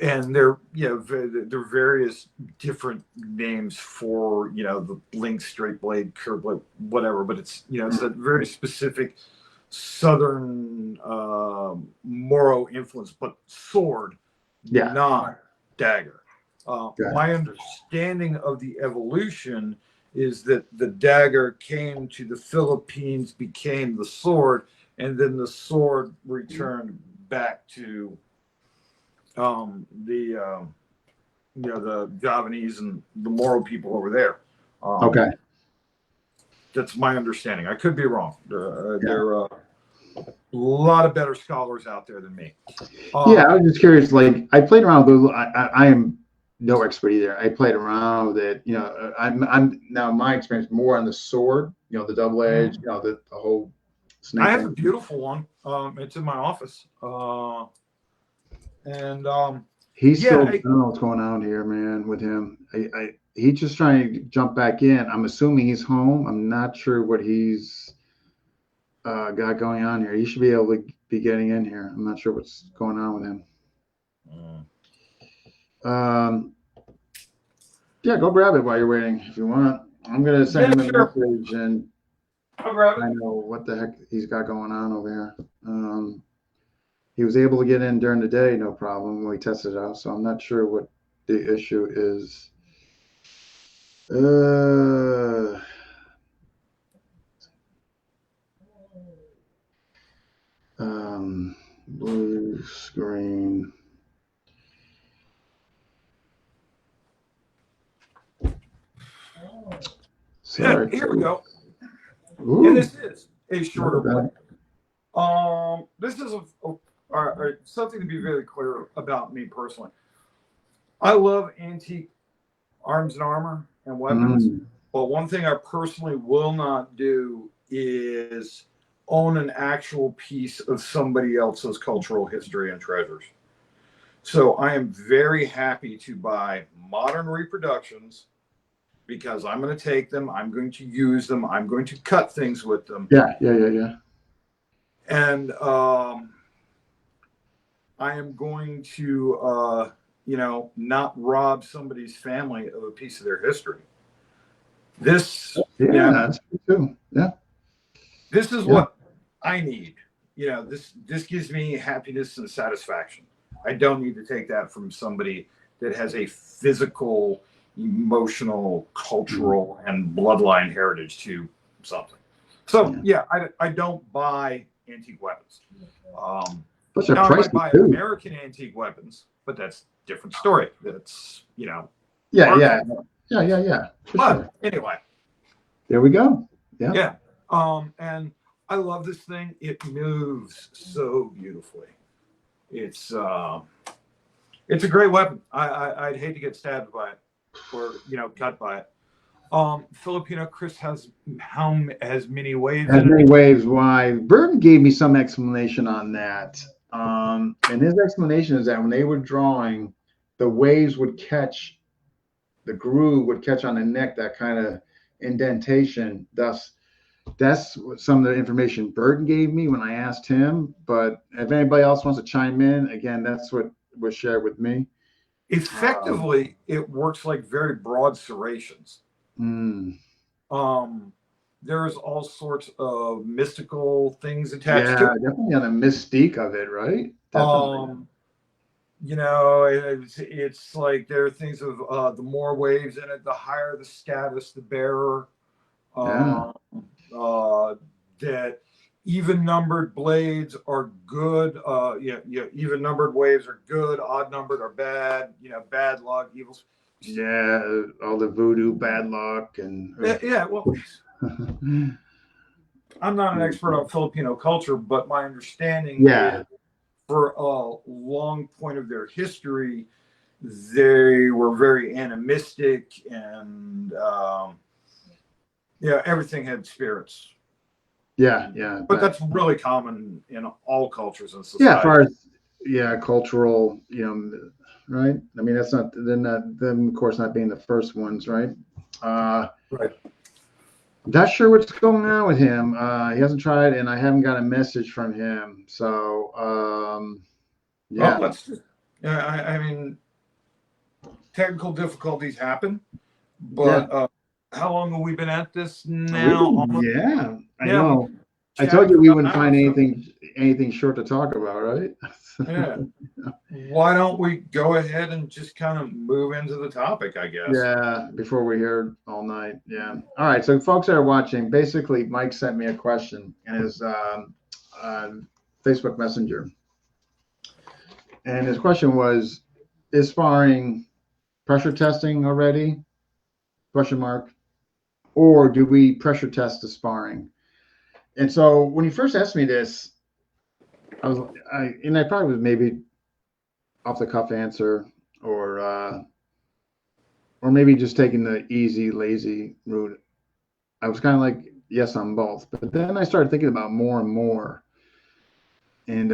And they're various different names for the link, straight blade, curved blade, whatever. But it's it's a very specific Southern Moro influence, but sword, not dagger. My understanding of the evolution is that the dagger came to the Philippines, became the sword, and then the sword returned back to the Javanese and the Moro people over there. That's my understanding. I could be wrong. There are a lot of better scholars out there than me. I was just curious. I played around with those. I am no expert either. I played around with it. I'm now my experience more on the sword. The double edge. The whole snake. I have a beautiful one. It's in my office. He's still, I don't know what's going on here, man, with him. He's just trying to jump back in. I'm assuming he's home. I'm not sure what he's got going on here. He should be able to be getting in here. I'm not sure what's going on with him. Go grab it while you're waiting if you want. I'm gonna send him a message and I'll grab it. I know what the heck he's got going on over here. He was able to get in during the day, no problem, when we tested it out. So I'm not sure what the issue is. Blue screen. Sorry. Here we go. Ooh. And this is a shorter blade. This is something to be very clear about me personally. I love antique arms and armor and weapons. But one thing I personally will not do is own an actual piece of somebody else's cultural history and treasures. So I am very happy to buy modern reproductions because I'm going to take them, I'm going to use them, I'm going to cut things with them. Yeah. And I am going to, not rob somebody's family of a piece of their history. This, That's good too. Yeah. This is what I need. This gives me happiness and satisfaction. I don't need to take that from somebody that has a physical, emotional, cultural, and bloodline heritage to something. So I don't buy antique weapons. But they're Now I might pricey buy too. American antique weapons, but that's a different story. That's Yeah. For But sure. anyway, there we go. Yeah. And I love this thing. It moves so beautifully. It's a great weapon. I'd hate to get stabbed by it or cut by it. Filipino Chris has many waves. Has many waves. Why? Burton gave me some explanation on that. And his explanation is that when they were drawing, the waves would catch, the groove would catch on the neck, that kind of indentation. Thus, that's some of the information Burton gave me when I asked him. But if anybody else wants to chime in, again, that's what was shared with me. Effectively, it works like very broad serrations. There's all sorts of mystical things attached to it. Yeah, definitely on the mystique of it, right? Definitely. It's like there are things of the more waves in it, the higher the status, the bearer. That even numbered blades are good. Even numbered waves are good. Odd numbered are bad. Bad luck, evils. Yeah, all the voodoo, bad luck, and well, I'm not an expert on Filipino culture, but my understanding is for a long point of their history, they were very animistic and everything had spirits. But that's really common in all cultures and society. Yeah, as far as cultural, right? I mean, that's not them, of course, not being the first ones, right? Right. Not sure what's going on with him. He hasn't tried, and I haven't got a message from him. So, Well, let's just. I mean, technical difficulties happen, but how long have we been at this now? I know. I told you we wouldn't find anything short to talk about, right? Yeah. Why don't we go ahead and just kind of move into the topic, I guess? Yeah, before we're here all night. Yeah. All right. So, folks that are watching, basically, Mike sent me a question in his Facebook Messenger. And his question was, is sparring pressure testing already? Question mark. Or do we pressure test the sparring? And so when he first asked me this, I probably was maybe off the cuff answer, or maybe just taking the easy, lazy route. I was kind of like, yes, on both. But then I started thinking about more and more. And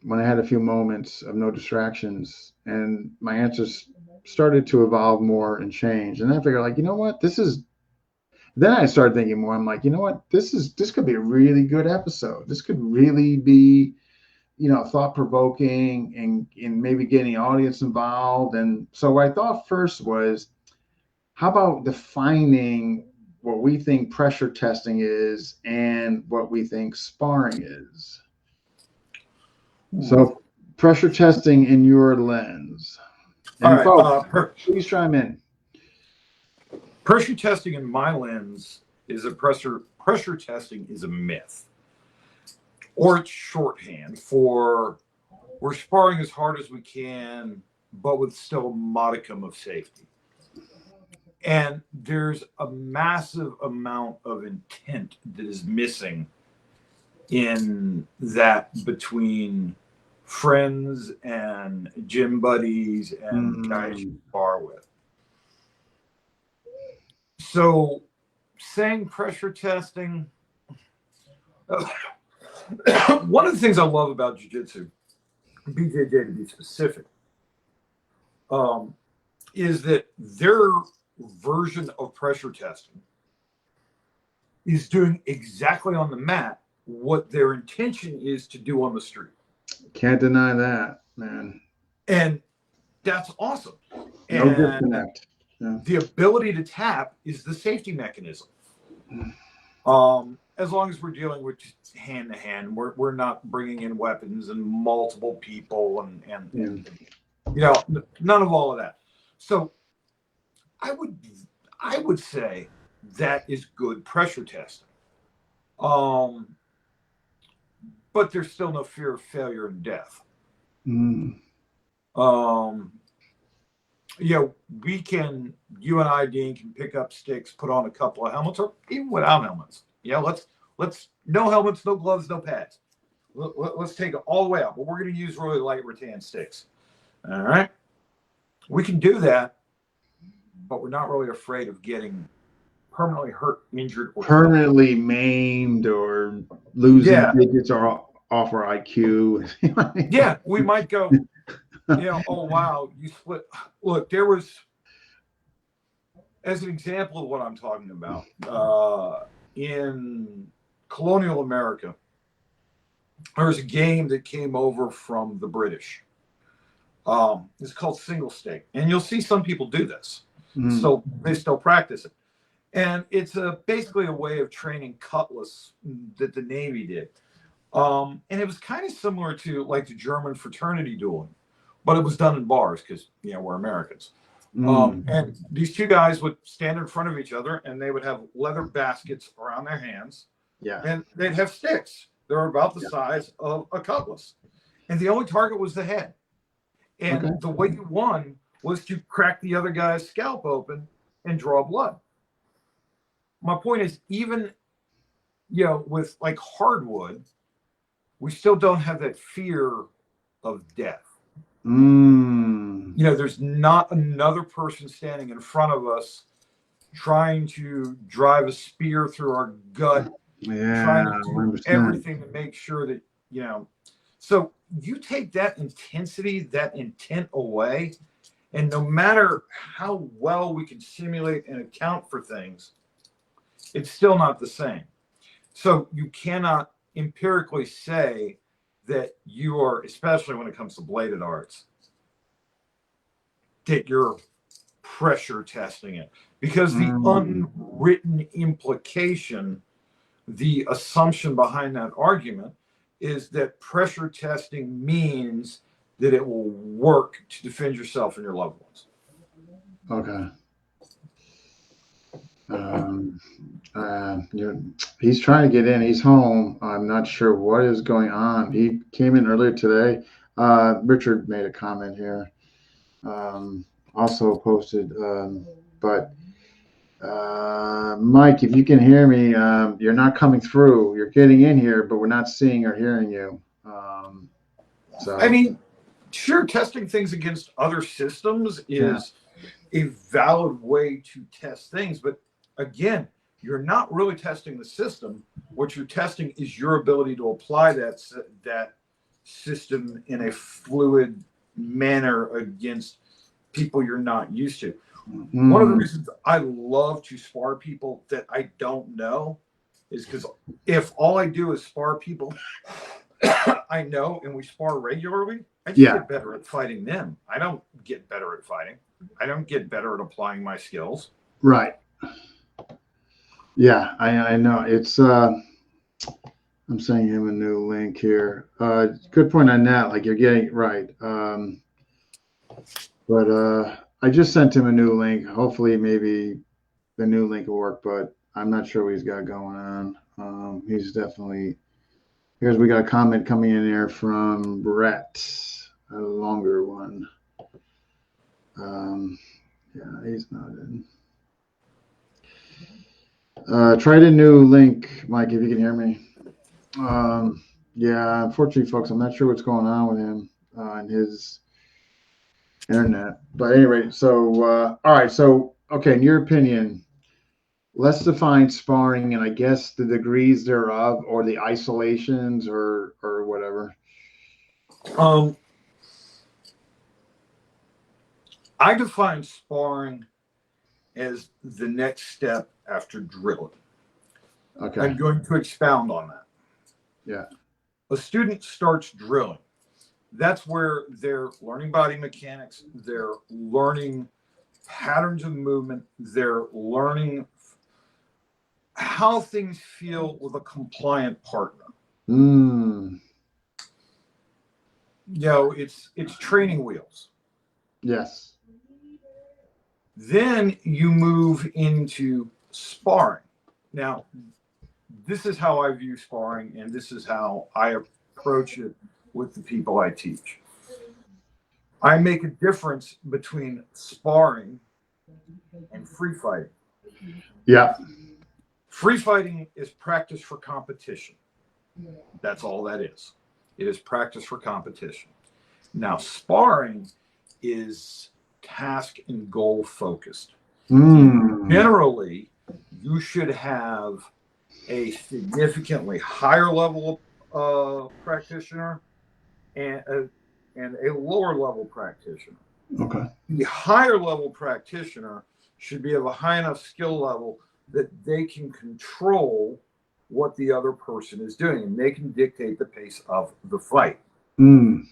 when I had a few moments of no distractions, and my answers started to evolve more and change, and I figured, like, you know what, then I started thinking more. I'm like, you know what, this could be a really good episode. This could really be, thought provoking and maybe getting the audience involved. And so what I thought first was, how about defining what we think pressure testing is and what we think sparring is? So pressure testing in your lens. And folks, please chime in. Pressure testing in my lens is pressure testing is a myth. Or it's shorthand for we're sparring as hard as we can, but with still a modicum of safety. And there's a massive amount of intent that is missing in that between friends and gym buddies and guys you spar with. So saying pressure testing. One of the things I love about jiu-jitsu, BJJ to be specific, is that their version of pressure testing is doing exactly on the mat what their intention is to do on the street. Can't deny that, man. And that's awesome. No And disconnect. Yeah. the ability to tap is the safety mechanism. As long as we're dealing with just hand to hand, we're not bringing in weapons and multiple people and you know, none of all of that. So I would say that is good pressure testing. But there's still no fear of failure and death. Mm. You know, you and I, Dean, can pick up sticks, put on a couple of helmets, or even without helmets. Yeah, let's no helmets, no gloves, no pads. Let's take it all the way out. But we're going to use really light rattan sticks. All right, we can do that, but we're not really afraid of getting permanently hurt, injured, or permanently maimed or losing digits or off our IQ. Yeah, we might go, you know, oh wow, you split. Look, there was, as an example of what I'm talking about, in colonial America, there was a game that came over from the British. It's called single stake, and you'll see some people do this. So they still practice it, and it's basically a way of training cutlass that the Navy did. And it was kind of similar to like the German fraternity dueling, but it was done in bars because, you know, we're Americans. And these two guys would stand in front of each other and they would have leather baskets around their hands. Yeah. And they'd have sticks. They were about the size of a cutlass. And the only target was the head. And the way you won was to crack the other guy's scalp open and draw blood. My point is, even, you know, with like hardwood, we still don't have that fear of death. You know, there's not another person standing in front of us trying to drive a spear through our gut, trying to do 100%. everything to make sure that, you know. So you take that intensity, that intent away, and no matter how well we can simulate and account for things, it's still not the same. So you cannot empirically say that you are, especially when it comes to bladed arts, that you're pressure testing it, because the unwritten implication, the assumption behind that argument is that pressure testing means that it will work to defend yourself and your loved ones. Okay. He's trying to get in. He's home. I'm not sure what is going on. He came in earlier today. Richard made a comment here. Also posted. But Mike, if you can hear me, you're not coming through. You're getting in here, but we're not seeing or hearing you. So I mean, sure, testing things against other systems is a valid way to test things, but again, you're not really testing the system. What you're testing is your ability to apply that system in a fluid manner against people you're not used to. One of the reasons I love to spar people that I don't know is because if all I do is spar people I know and we spar regularly, I just get better at fighting them. I don't get better at fighting. I don't get better at applying my skills. Right. Yeah, I know. It's I'm sending him a new link here. Good point on that. Like you're getting right. But I just sent him a new link. Hopefully maybe the new link will work, but I'm not sure what he's got going on. He's definitely we got a comment coming in there from Brett, a longer one. Yeah, he's not in. Try the new link, Mike, if you can hear me. Yeah, unfortunately, folks, I'm not sure what's going on with him and his internet. But anyway, so all right, so okay, in your opinion, let's define sparring, and I guess the degrees thereof, or the isolations, or whatever. Um, I define sparring as the next step after drilling. Okay. I'm going to expound on that. Yeah. A student starts drilling. That's where they're learning body mechanics, they're learning patterns of movement, they're learning how things feel with a compliant partner. Mm. It's training wheels. Yes. Then you move into sparring. Now, this is how I view sparring, and this is how I approach it with the people I teach. I make a difference between sparring and free fighting. Yeah. Free fighting is practice for competition. That's all that is. It is practice for competition. Now, sparring is task and goal focused. Mm. Generally, you should have a significantly higher level practitioner and a lower level practitioner. Okay. The higher level practitioner should be of a high enough skill level that they can control what the other person is doing and they can dictate the pace of the fight. Mm.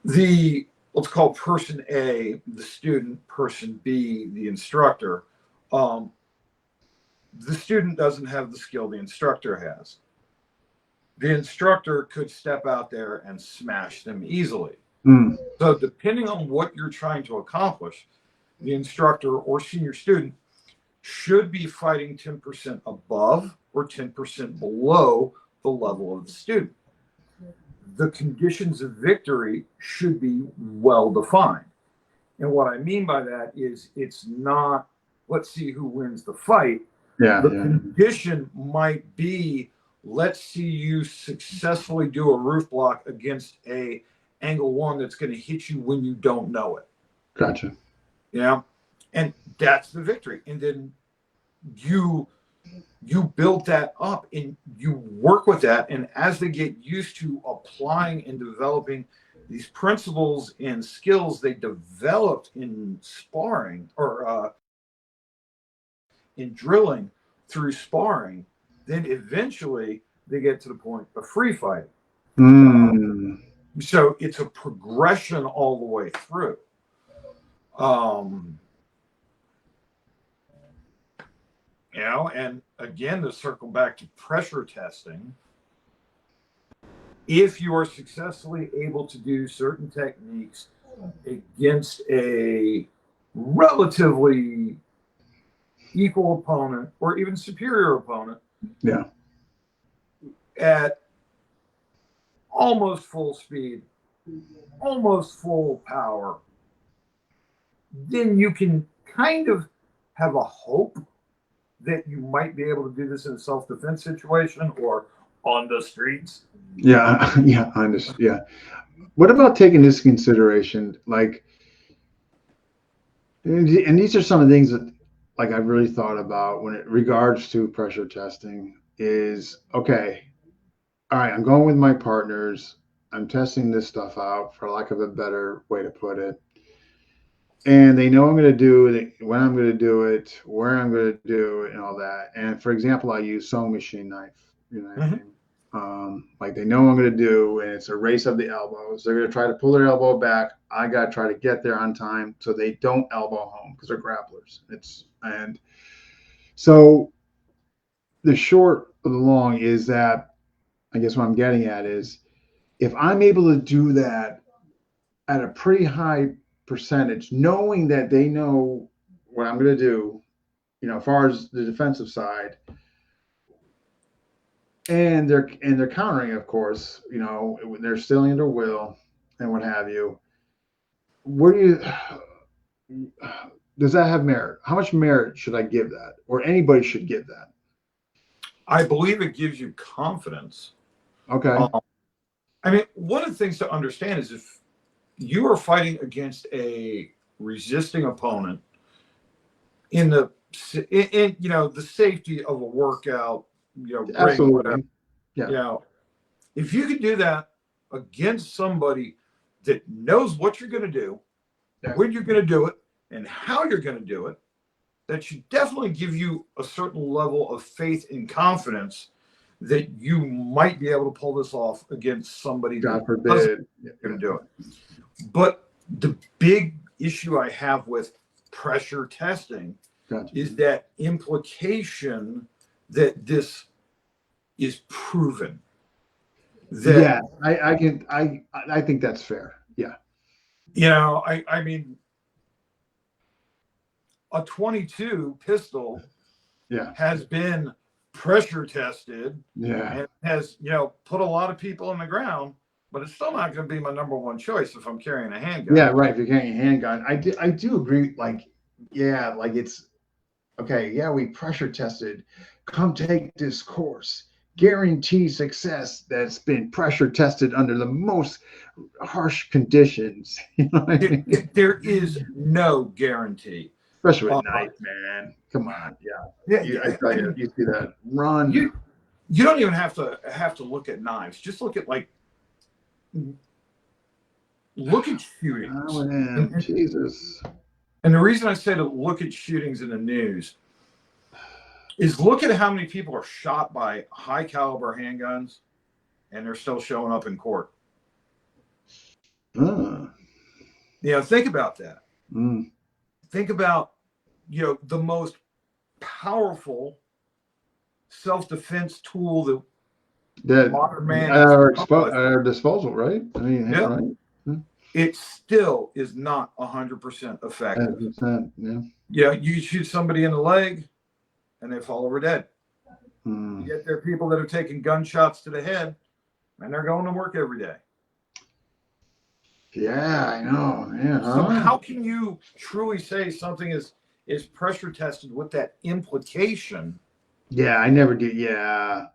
The let's call person A the student, person B the instructor. The student doesn't have the skill the instructor has. The instructor could step out there and smash them easily. Mm. So, depending on what you're trying to accomplish, the instructor or senior student should be fighting 10% above or 10% below the level of the student. The conditions of victory should be well defined. And what I mean by that is it's not, let's see who wins the fight. Yeah. The Yeah. condition might be, let's see you successfully do a roof block against a angle one that's going to hit you when you don't know it. Gotcha. And that's the victory. And then you build that up and you work with that. And as they get used to applying and developing these principles and skills they developed in sparring or in drilling through sparring, then eventually they get to the point of free fighting. Mm. So it's a progression all the way through. And again, to circle back to pressure testing, if you are successfully able to do certain techniques against a relatively equal opponent or even superior opponent, Yeah. at almost full speed, almost full power, then you can kind of have a hope that you might be able to do this in a self-defense situation or on the streets. Yeah. Yeah. I understand. Yeah. What about taking this consideration? Like, and these are some of the things that, like, I've really thought about when it regards to pressure testing is, okay, all right, I'm going with my partners. I'm testing this stuff out, for lack of a better way to put it. And they know I'm going to do it, when I'm going to do it, where I'm going to do it, and all that. And for example, I use sewing machine knife. You know what I mean? Like they know what I'm going to do, and it's a race of the elbows. They're going to try to pull their elbow back. I got to try to get there on time so they don't elbow home because they're grapplers. And so the short of the long is that, I guess what I'm getting at is, if I'm able to do that at a pretty high percentage, knowing that they know what I'm going to do, as far as the defensive side, and they're countering, of course, when they're stealing their will and what have you. Where do you does that have merit? How much merit should I give that, or anybody should give that? I believe it gives you confidence. Okay. I mean, one of the things to understand is if you are fighting against a resisting opponent in the the safety of a workout, ring, whatever. Absolutely. Yeah. If you can do that against somebody that knows what you're going to do, when you're going to do it, and how you're going to do it, that should definitely give you a certain level of faith and confidence that you might be able to pull this off against somebody God that forbid. doesn't going to do it. But the big issue I have with pressure testing is that implication that this is proven. Yeah, I think that's fair. Yeah. I mean, a 22 pistol has been pressure tested and has, put a lot of people on the ground, but it's still not going to be my number one choice if I'm carrying a handgun. Yeah, right. If you're carrying a handgun, I do agree. Like it's okay. Yeah, we pressure tested. Come take this course. Guarantee success that's been pressure tested under the most harsh conditions. You know what I mean? There is no guarantee. Especially with knife, man. Come on. Yeah. I tell you, you see that run. You don't even have to look at knives. Just look at shootings. Jesus. And the reason I say to look at shootings in the news is look at how many people are shot by high caliber handguns and they're still showing up in court. Think about that. Think about, the most powerful self-defense tool that modern man our disposal, right? I mean, right? It still is not 100% effective. 100%, you shoot somebody in the leg and they fall over dead. Yet there are people that are taking gunshots to the head and they're going to work every day. Yeah, I know. Yeah. So how can you truly say something is pressure tested with that implication? Yeah, I never do. Yeah.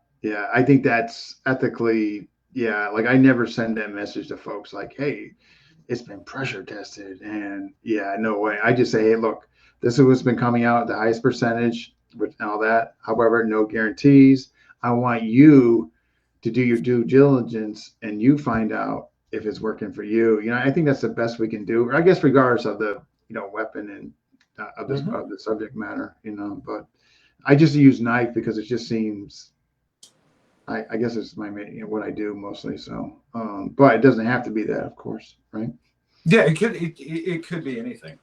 I think that's ethically. Yeah, like I never send that message to folks like, hey, it's been pressure tested, and no way. I just say, hey, look, this is what's been coming out, the highest percentage with all that. However, no guarantees. I want you to do your due diligence and you find out if it's working for you. I think that's the best we can do. I guess regardless of the weapon and of the subject matter. But I just use knife because it just seems. I guess it's what I do mostly. So, but it doesn't have to be that, of course, right? Yeah, it could be anything.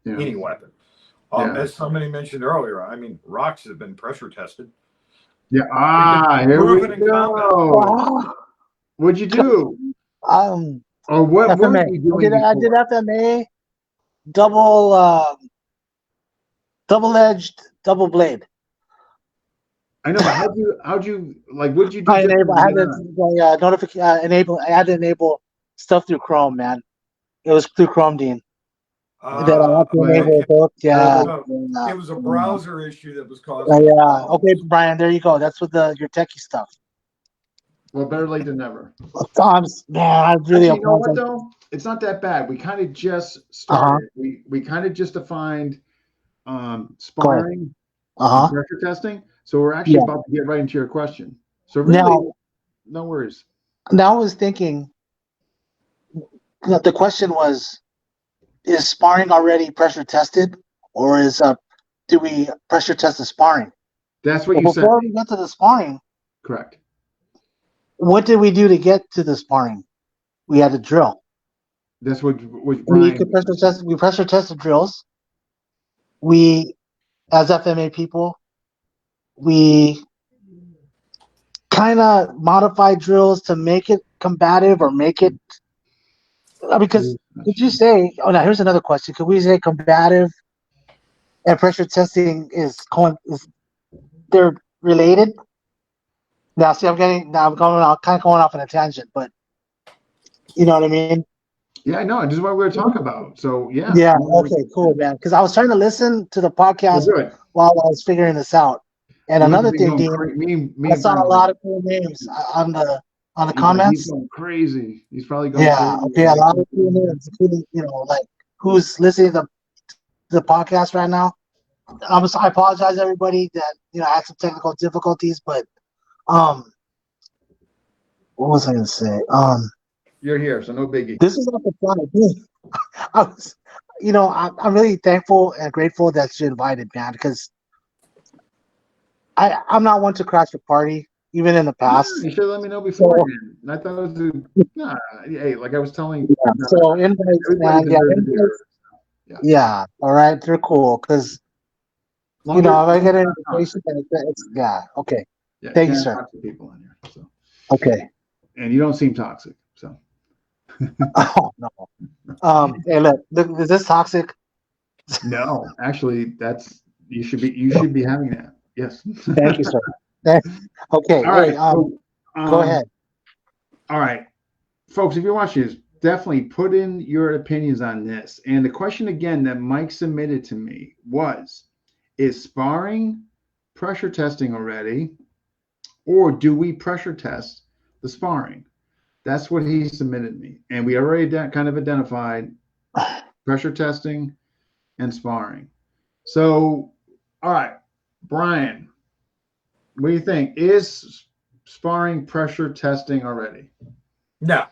Any weapon. As somebody mentioned earlier, I mean, rocks have been pressure tested. Yeah. Here we go. Wow. What'd you do? Or what FMA. were you doing? I did FMA, double-edged, double blade. I know, but how'd you like? What'd you do? I had to enable stuff through Chrome, man. It was through Chrome, Dean. That I have to enable both. Yeah. It was a browser issue that was causing. Yeah. Okay, Bryan. There you go. That's with your techie stuff. Well, better late than never. Man, I really. You know what though? It's not that bad. We kind of just started. We kind of just defined sparring, pressure testing. So we're actually about to get right into your question. So really, no worries. Now I was thinking. The question was, is sparring already pressure tested, or do we pressure test the sparring? That's what you said. Before we get to the sparring, correct. What did we do to get to the sparring? We had to drill. That's what we could pressure test. We pressure tested drills. We, as FMA people, we kind of modified drills to make it combative or make it. Because could you say? Oh, now here's another question. Could we say combative and pressure testing they're related? Now, see, I'm kind of going off on a tangent, but you know what I mean? Yeah, I know. This is what we were talking about. So, yeah. Yeah. Okay, cool, man. Because I was trying to listen to the podcast while I was figuring this out. And another thing, Dean, I saw a lot of cool names on the comments. He's going crazy. He's probably going crazy. Okay, a lot of cool names, including, like who's listening to the podcast right now. I apologize, everybody, that I had some technical difficulties, but um, what was I gonna say? You're here, so no biggie. This is not the fun of me. I was, I'm really thankful and grateful that you invited, man, because I'm not one to crash a party, even in the Yeah, past. you should let me know So beforehand. And I thought it was nah, hey, like I was telling, yeah, so invites, everybody man, yeah, deserves to be invites, heard. Yeah, as yeah, all right, they're cool, because long if as I get it's an not invitation, toxic. then it's yeah, okay, Yeah, you thank you, can't have sir. toxic people in here. So, Okay. and you don't seem toxic. So, Oh no. Hey, look, is this toxic? no, actually, that's you should be having that. Yes. Thank you, sir. Okay, All hey, right. So, go ahead. all right, folks, if you're watching this, definitely put in your opinions on this. And the question again that Mike submitted to me was, is sparring pressure testing already, or do we pressure test the sparring? That's what he submitted me. And we already kind of identified pressure testing and sparring. So, all right, Bryan, what do you think? Is sparring pressure testing already? No,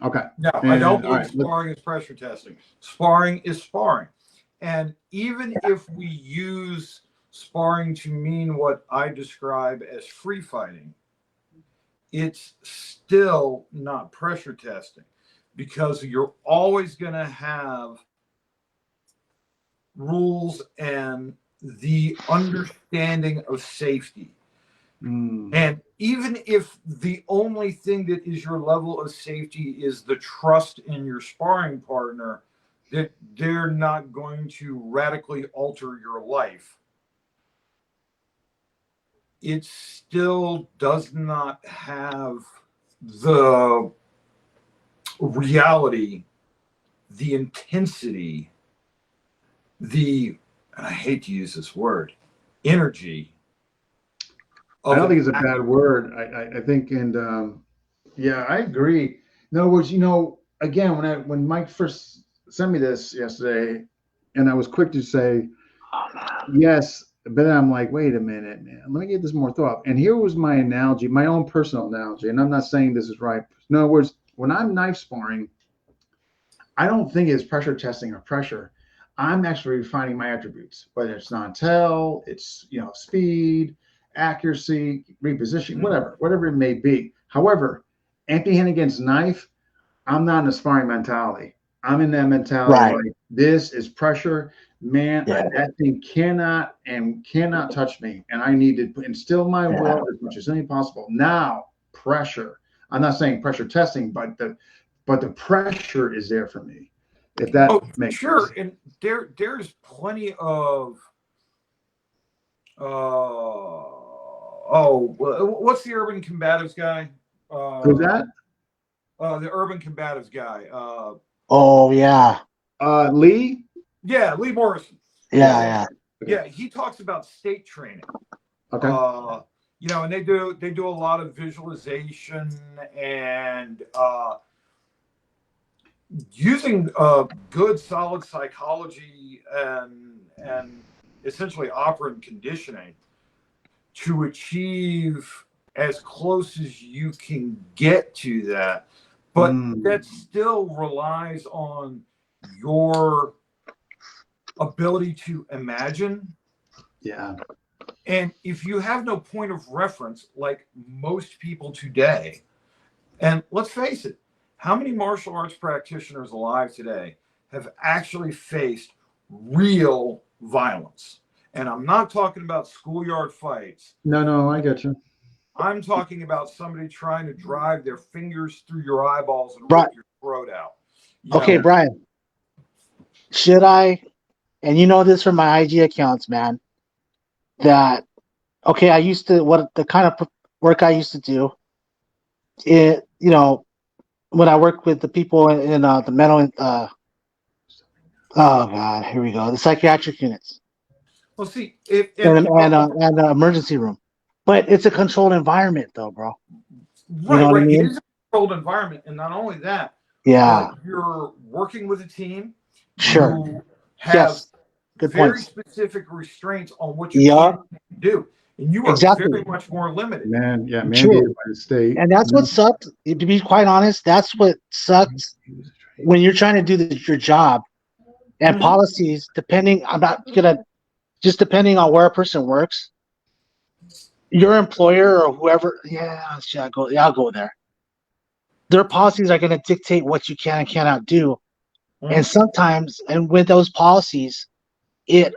Okay. no, I don't And all believe right, sparring is pressure testing. Sparring is sparring. And even if we use sparring to mean what I describe as free fighting, it's still not pressure testing because you're always going to have rules and the understanding of safety. And even if the only thing that is your level of safety is the trust in your sparring partner, that they're not going to radically alter your life, it still does not have the reality, the intensity, and I hate to use this word, energy I of don't an think it's a act. bad word. I think, and yeah, I agree. In other words, again, when Mike first sent me this yesterday, and I was quick to say yes, but then I'm like, wait a minute, man, let me get this more thought. And here was my analogy, my own personal analogy, and I'm not saying this is right. In other words, when I'm knife sparring, I don't think it's pressure testing or pressure. I'm actually refining my attributes, whether it's non-tail, it's speed, accuracy, repositioning, whatever it may be. However, empty hand against knife, I'm not in a sparring mentality. I'm in that mentality Right. like this is pressure, man. Yeah. That thing cannot touch me, and I need to instill my Yeah. will as much as anything possible. Now, pressure. I'm not saying pressure testing, but the pressure is there for me. If that Oh, makes sense. sure. And there's plenty of what's the urban combatives guy? Who's that? The urban combatives guy. Oh yeah. Lee. Yeah, Lee Morrison. Yeah. Yeah. Yeah. Okay. Yeah, he talks about state training. Okay. And they do a lot of visualization and using good solid psychology and essentially operant conditioning to achieve as close as you can get to that, but that still relies on your ability to imagine. Yeah. And if you have no point of reference, like most people today, and let's face it, how many martial arts practitioners alive today have actually faced real violence? And I'm not talking about schoolyard fights. No, I get you. I'm talking about somebody trying to drive their fingers through your eyeballs and Right. rip your throat out. Okay, Bryan. Should I? And you know this from my IG accounts, man. That okay? I used to what the kind of work I used to do. It when I work with the people in the mental oh god, here we go, the psychiatric units Well, see, if and the emergency room, but it's a controlled environment though, bro. You know what I right, it mean? is a controlled environment, and not only that, but Yeah, you're working with a team. sure. You have Yes, Good very points. specific restraints on what you Yeah, can do, and you are exactly. very much more limited. Man, yeah, True. mandated by the state. And that's what sucked. To be quite honest, that's what sucked when you're trying to do your job and Mhm. policies. Depending, I'm not gonna just depending on where a person works, your employer or whoever. Yeah, should I go? Yeah, I'll go there. Their policies are gonna dictate what you can and cannot do, and Mhm. sometimes, and with those policies, it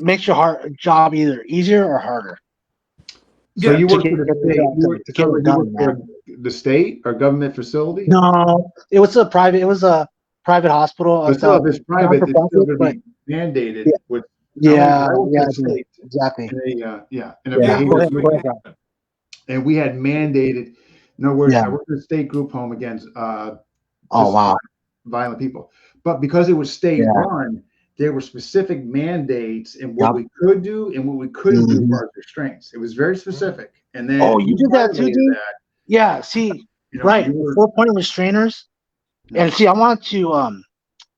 makes your job either easier or harder So Yeah, you to work get for the the state. job done. To So get it you work done, for man. the state or government facility? No, it was a private. It was a private hospital. But It's still, a if it's not private, for it's still profit, going to but be mandated. yeah, With I mean, 'cause yeah, I work for yeah, the dude, state, exactly. and they, and yeah. Yeah, we go Bruce, ahead, make go ahead, it Brian. happen. and we had mandated. No, I Yeah. worked in a state group home against Oh just wow. violent people, but because it was state Yeah. run, there were specific mandates in what Yep. we could do and what we couldn't do Mhm. for our restraints. It was very specific, and then Oh, if you you did that too, violated Dean? that, Yeah. See, right. you The were 4-point restrainers, yeah. and see, I wanted to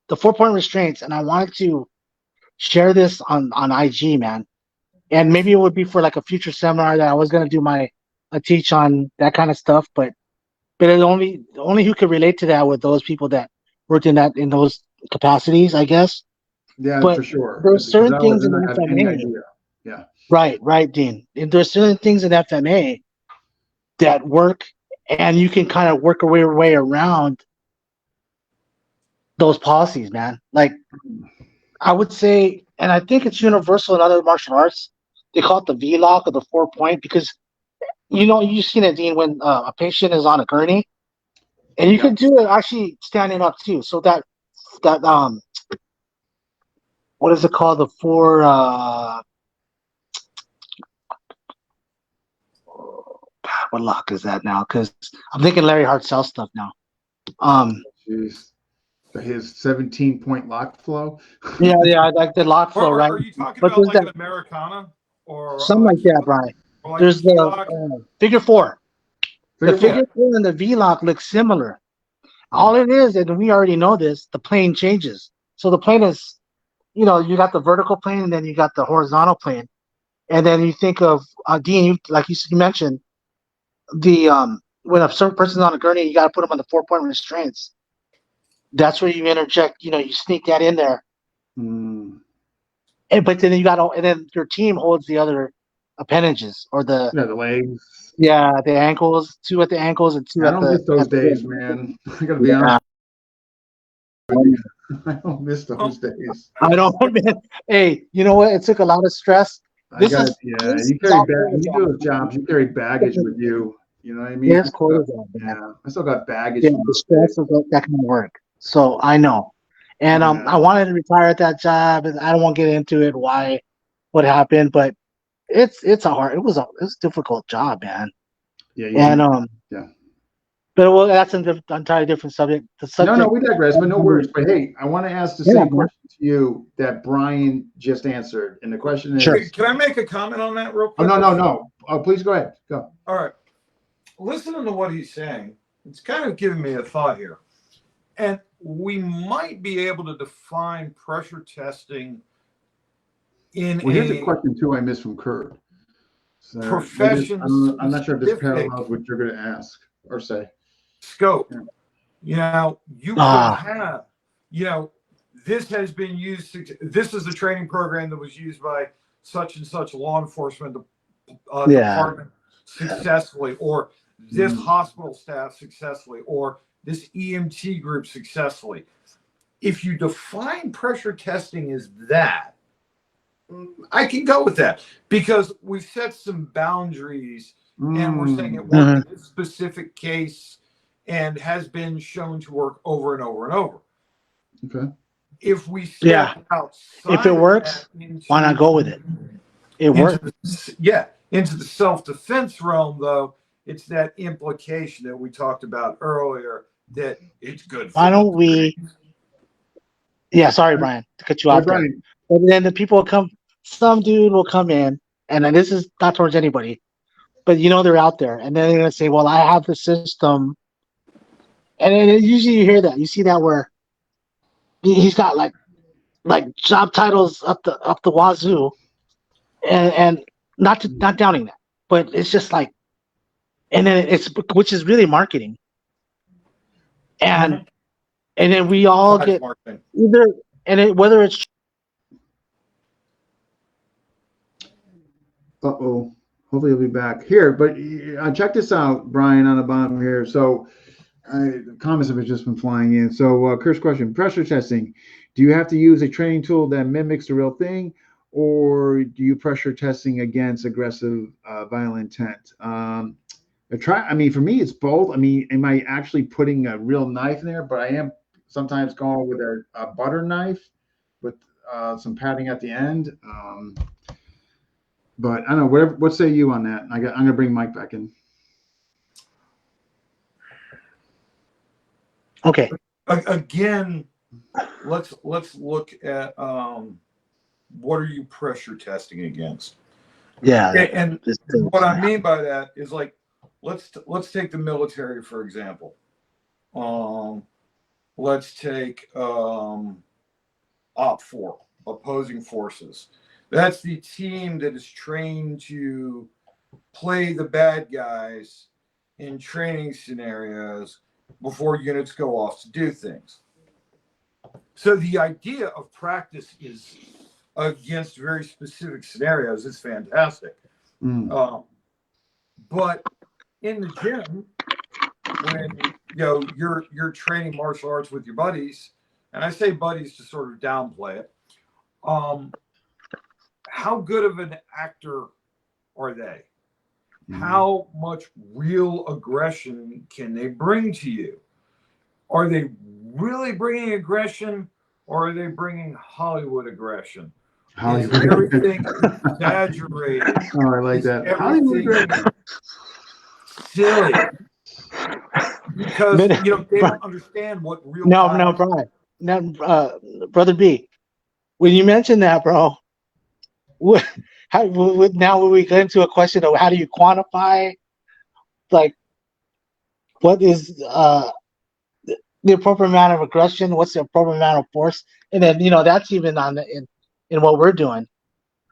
the 4-point restraints, and I wanted to share this on IG, man. And maybe it would be for like a future seminar that I was gonna do a teach on that kind of stuff, but it only who could relate to that with those people that worked in those capacities, I guess. Yeah, But for sure. there's Because certain I things in wasn't have any FMA, idea. Yeah. right, Dean. And there's certain things in FMA that work, and you can kind of work your way around those policies, man. Like I would say, and I think it's universal in other martial arts. They call it the V lock or the 4-point because you've seen it, Dean, when a patient is on a gurney, and you Yeah. can do it actually standing up too. So that what is it called? The four what lock is that now? Because I'm thinking Larry Hartsell stuff now. Jeez. His 17-point lock flow. Yeah, like the lock flow, right? Are you talking But about there's like that an Americana or something like key that, lock, Brian. or like a There's key the lock? figure four. The Figure figure four. four and the V lock look similar. All it is, and we already know this, the plane changes. So the plane is, you got the vertical plane and then you got the horizontal plane. And then you think of Dean, like you mentioned, the when a certain person's on a gurney, you got to put them on the 4-point restraints. That's where you interject. You sneak that in there, Mm. but then and then your team holds the other appendages or the Yeah, the legs. the ankles, 2 at the ankles and 2 I at don't miss those the days, wrist. man. I gotta be Yeah, honest with you. I don't miss those Oh, days. I don't. Man. Hey, you know what? It took a lot of stress. I This got is yeah. this You is carry all back when you do cortisol. those jobs. You carry baggage with you. You know what I mean? It's cortisol, man. I still got baggage Yeah, from the those stress days. of that kind of work. So I know, and Yeah, I wanted to retire at that job, and I don't want to get into it why, what happened, but it's a difficult job, man. yeah. And Yeah. but well, that's an entirely different subject. The No, subject, we digress, but no worries. But hey, I want to ask the yeah, same man, question to you that Brian just answered, and the question sure, Hey, is, can I make a comment on that real oh quick? no. Oh, please go ahead. Go. All right. Listening to what he's saying, it's kind of giving me a thought here. And we might be able to define pressure testing in Well, here's a a question too I missed from Kurt. So profession I'm not sure if this specific parallels what you're going to ask or say. scope. Yeah. You could ah, have, this has been used. This is a training program that was used by such and such law enforcement yeah, department successfully, or this Mm. hospital staff successfully, or this EMT group successfully. If you define pressure testing as that, I can go with that because we've set some boundaries and we're saying it worked mhm, in this specific case and has been shown to work over and over and over. Okay. If we yeah. step If it outside of that works, why not go with it? It worked. into the self-defense realm, though, it's that implication that we talked about earlier that it's good Why for don't we? the Yeah, sorry, Brian, to cut you Hey, off there. Brian. But then the people will come. Some dude will come in, and then this is not towards anybody, but they're out there, and then they're gonna say, "Well, I have the system," and then usually you hear that, you see that where he's got like like job titles up the wazoo, and not downing that, but it's just like, and then it's which is really marketing, and and then we all That's get marketing. either, whether it's Uh-oh. Hopefully he'll be back here. But check this out, Brian, on the bottom here. So comments have just been flying in. So Kurt's question, pressure testing. Do you have to use a training tool that mimics the real thing, or do you pressure testing against aggressive, violent intent? I mean, for me, it's both. I mean, am I actually putting a real knife in there? But I am sometimes going with a butter knife with some padding at the end. But I don't know. Whatever. What say you on that? I'm gonna bring Mike back in. okay. Again, let's look at what are you pressure testing against? Yeah. And what I mean by that is, like, let's take the military, for example. Let's take Op 4, opposing forces. That's the team that is trained to play the bad guys in training scenarios before units go off to do things. So the idea of practice is against very specific scenarios is fantastic. But in the gym, when you're training martial arts with your buddies, and I say buddies to sort of downplay it, how good of an actor are they? How much real aggression can they bring to you? Are they really bringing aggression, or are they bringing Hollywood aggression? Is everything exaggerated? Oh, I like that. Everything silly. Because they don't understand what real. No, Brian. No, brother B. When you mentioned that, bro, now when we get into a question of how do you quantify, like, what is the appropriate amount of aggression? What's the appropriate amount of force? And then that's even in what we're doing.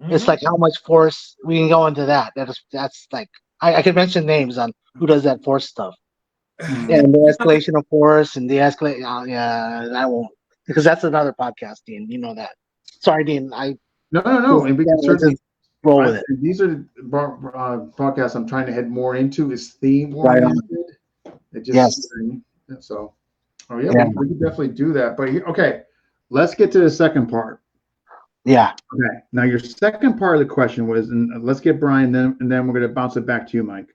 It's like how much force we can go into that. That's like I can mention names on who does that force stuff. And the escalation of force and the escalate. Yeah, I won't, because that's another podcast, Dean. You know that. Sorry, Dean. No. And we can certainly roll with it. These are the podcasts I'm trying to head more into, is theme oriented. Yes. So, we can definitely do that. But okay, let's get to the second part. Yeah. Okay. Now your second part of the question was, and let's get Brian, and then we're going to bounce it back to you, Mike.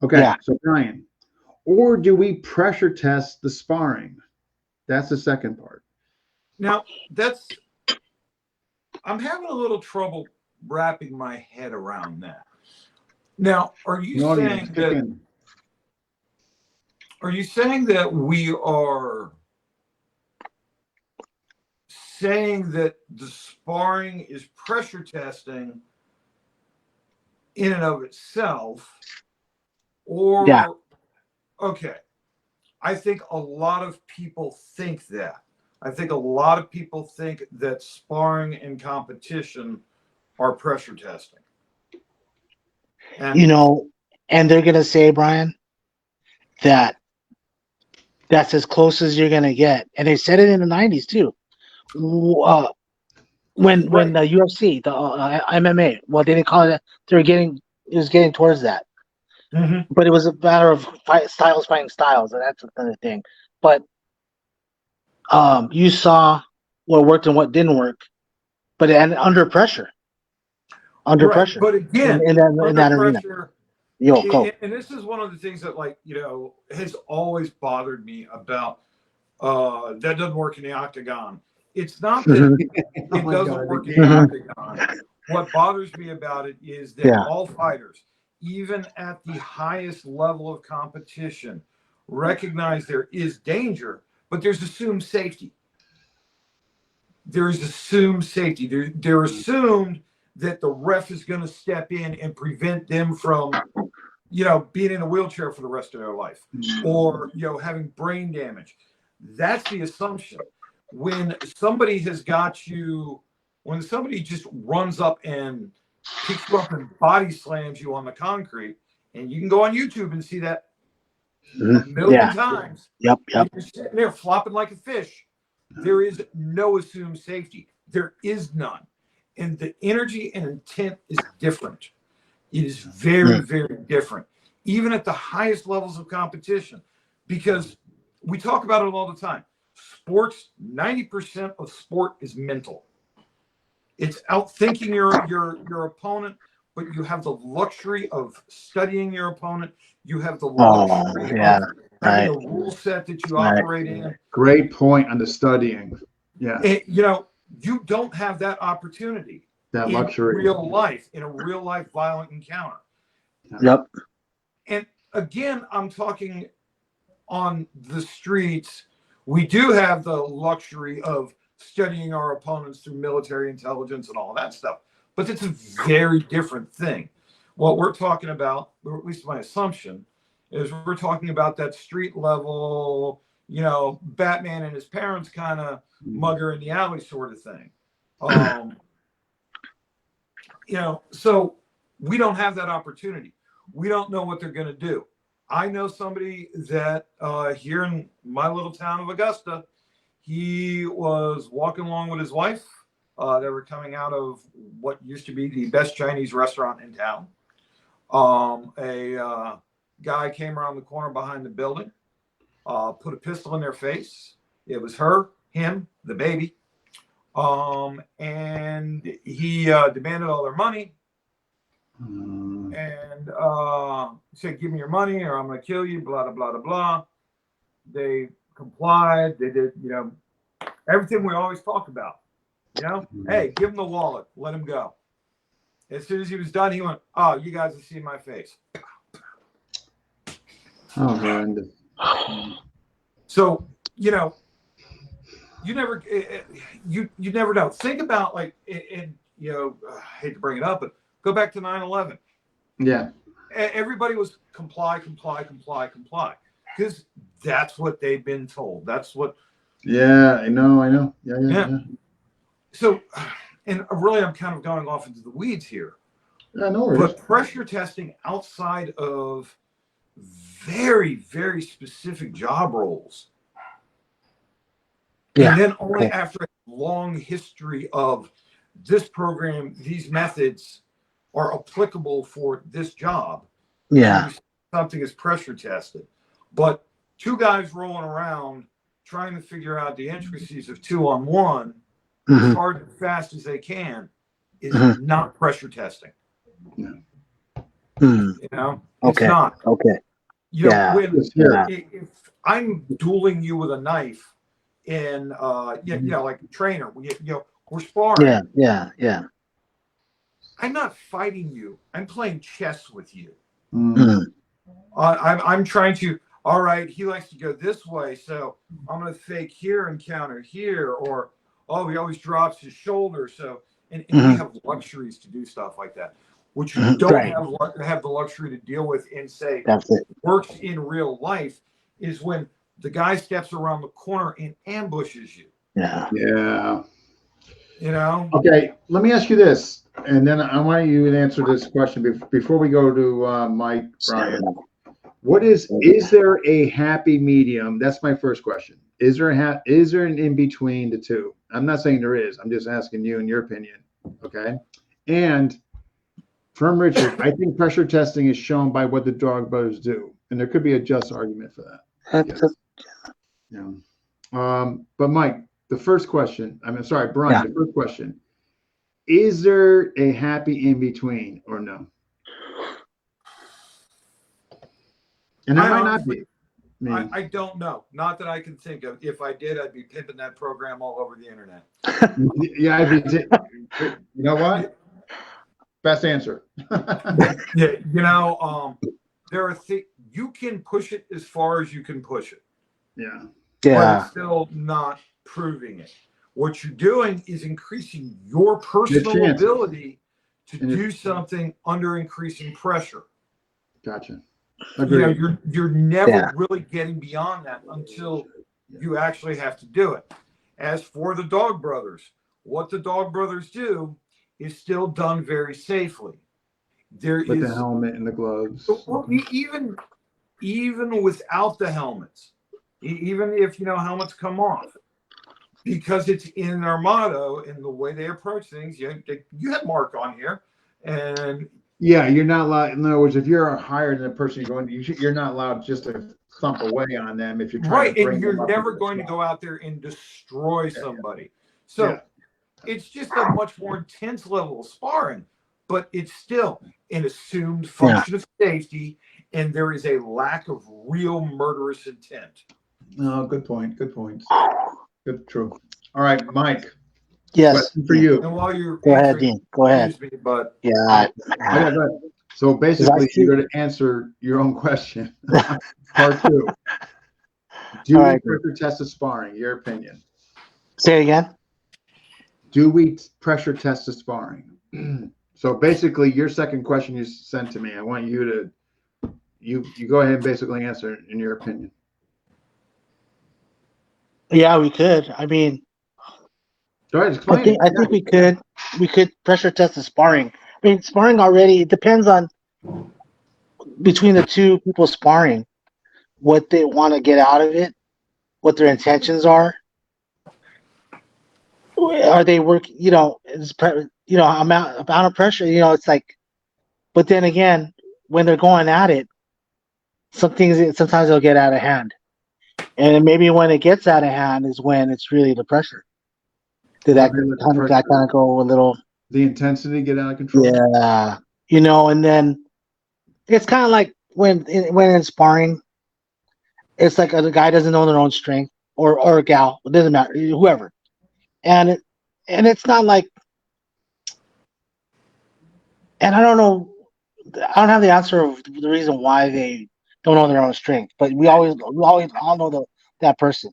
Okay. Yeah. So Brian, or do we pressure test the sparring? That's the second part. Now I'm having a little trouble wrapping my head around that. Now, are you saying that we are saying that the sparring is pressure testing in and of itself? Or okay, I think a lot of people think that. I think a lot of people think that sparring and competition are pressure testing. And they're going to say, Brian, that that's as close as you're going to get. And they said it in the 90s too. When the UFC, the MMA, well, they didn't call it that. It was getting towards that. But it was a matter of fighting styles, and that's another thing. But you saw what worked and what didn't work, and under pressure. Pressure. But again, in that arena. Go. And this is one of the things that, has always bothered me about that doesn't work in the octagon. It's not that it doesn't work in the octagon. What bothers me about it is that all fighters, even at the highest level of competition, recognize there is danger, but there's assumed safety. They're assumed that the ref is going to step in and prevent them from, being in a wheelchair for the rest of their life, or, having brain damage. That's the assumption. when somebody has got you, when somebody just runs up and picks you up and body slams you on the concrete, and you can go on YouTube and see that a million times. Yep. And you're sitting there flopping like a fish. There is no assumed safety. There is none. And the energy and intent is different. It is very, very different, even at the highest levels of competition, because we talk about it all the time. Sports, 90% of sport is mental. It's outthinking your opponent, but you have the luxury of studying your opponent. You have the luxury of having a rule set that you operate in. Great point on the studying. Yeah. And, you know, you don't have that opportunity That luxury. in a real life violent encounter. Yep. And again, I'm talking on the streets. We do have the luxury of studying our opponents through military intelligence and all that stuff, but it's a very different thing. What we're talking about, or at least my assumption, is we're talking about that street level, you know, Batman and his parents kind of mugger in the alley sort of thing. You know, so we don't have that opportunity. We don't know what they're going to do. I know somebody that here in my little town of Augusta, he was walking along with his wife. They were coming out of what used to be the best Chinese restaurant in town. A guy came around the corner behind the building, put a pistol in their face. It was her, him, the baby. And he demanded all their money. And said, "Give me your money or I'm going to kill you," blah, blah, blah, blah, blah. They complied. They did, you know, everything we always talk about. You know, hey, give him the wallet. Let him go. As soon as he was done, he went, "Oh, you guys have seen my face." Oh, horrendous. So, you know, you never know. Think about, like, and you know, I hate to bring it up, but go back to 9/11. Yeah. Everybody was comply, because that's what they've been told. That's what. Yeah, I know. Yeah. So, and really, I'm kind of going off into the weeds here. Yeah, no worries. But pressure testing outside of very, very specific job roles. Yeah. And then only after a long history of this program, these methods are applicable for this job. Yeah. Something is pressure tested. But two guys rolling around trying to figure out the intricacies of 2-on-1 as hard and fast as they can is not pressure testing. No. You know, it's not. Okay. You know, if I'm dueling you with a knife in, you know, like a trainer, you know, we're sparring. Yeah. I'm not fighting you. I'm playing chess with you. Mm-hmm. I'm trying to. All right, he likes to go this way, so I'm going to fake here and counter here, or he always drops his shoulder. So, and we have luxuries to do stuff like that, which you don't have the luxury to deal with in, say, works in real life, is when the guy steps around the corner and ambushes you. Yeah. You know. Okay, let me ask you this, and then I want you to answer this question before we go to Mike, Bryan. Is there a happy medium? That's my first question. Is there an in between the two? I'm not saying there is. I'm just asking you in your opinion. Okay. And from Richard, I think pressure testing is shown by what the dog brothers do, and there could be a just argument for that. Yeah. But Mike, the first question. Bryan. The first question: is there a happy in between or no? And it might not be. I don't know. Not that I can think of. If I did, I'd be pimping that program all over the internet. Yeah, you know what? Best answer. Yeah, you know, there are things you can push it as far as you can push it. Yeah. But it's still not proving it. What you're doing is increasing your personal ability to do something under increasing pressure. Gotcha. You know, you're never really getting beyond that until you actually have to do it. As for the Dog Brothers, what the Dog Brothers do is still done very safely. There With is the helmet and the gloves. well, even without the helmets, even if helmets come off, because it's in their motto and the way they approach things. You had Mark on here, and Yeah, you're not allowed. In other words, if you're higher than the person you're going to, you're not allowed just to thump away on them if you're trying right, to and bring them you're up never into the going to squat. go out there and destroy somebody. So Yeah. it's just a much more intense level of sparring, but it's still an assumed function of safety, and there is a lack of real murderous intent. No, good point. Good point. Good, true. All right, Mike. Yes. Question for you. And while you're Go ahead, answering, Dean. Go ahead. excuse me, but Yeah. Oh, yeah, go ahead. So basically, you're going to answer your own question. Part two. Do All we right. pressure test the sparring? Your opinion. Say it again. Do we pressure test the sparring? So basically, your second question you sent to me, I want you to you go ahead and basically answer in your opinion. Yeah, we could. I mean, Go ahead, I explain think it. I think we could pressure test the sparring. I mean, sparring already, it depends on between the two people sparring what they want to get out of it, what their intentions are. Are they working? Amount of pressure. It's like. But then again, when they're going at it, sometimes they'll get out of hand, and maybe when it gets out of hand is when it's really the pressure. Did When that they let the kind of pressure, go a little? the intensity get out of control? Yeah, and then it's kind of like when in sparring, it's like the guy doesn't know their own strength, or a gal, it doesn't matter, whoever, and it's not like, and I don't know, I don't have the answer of the reason why they don't know their own strength, but we always all know that person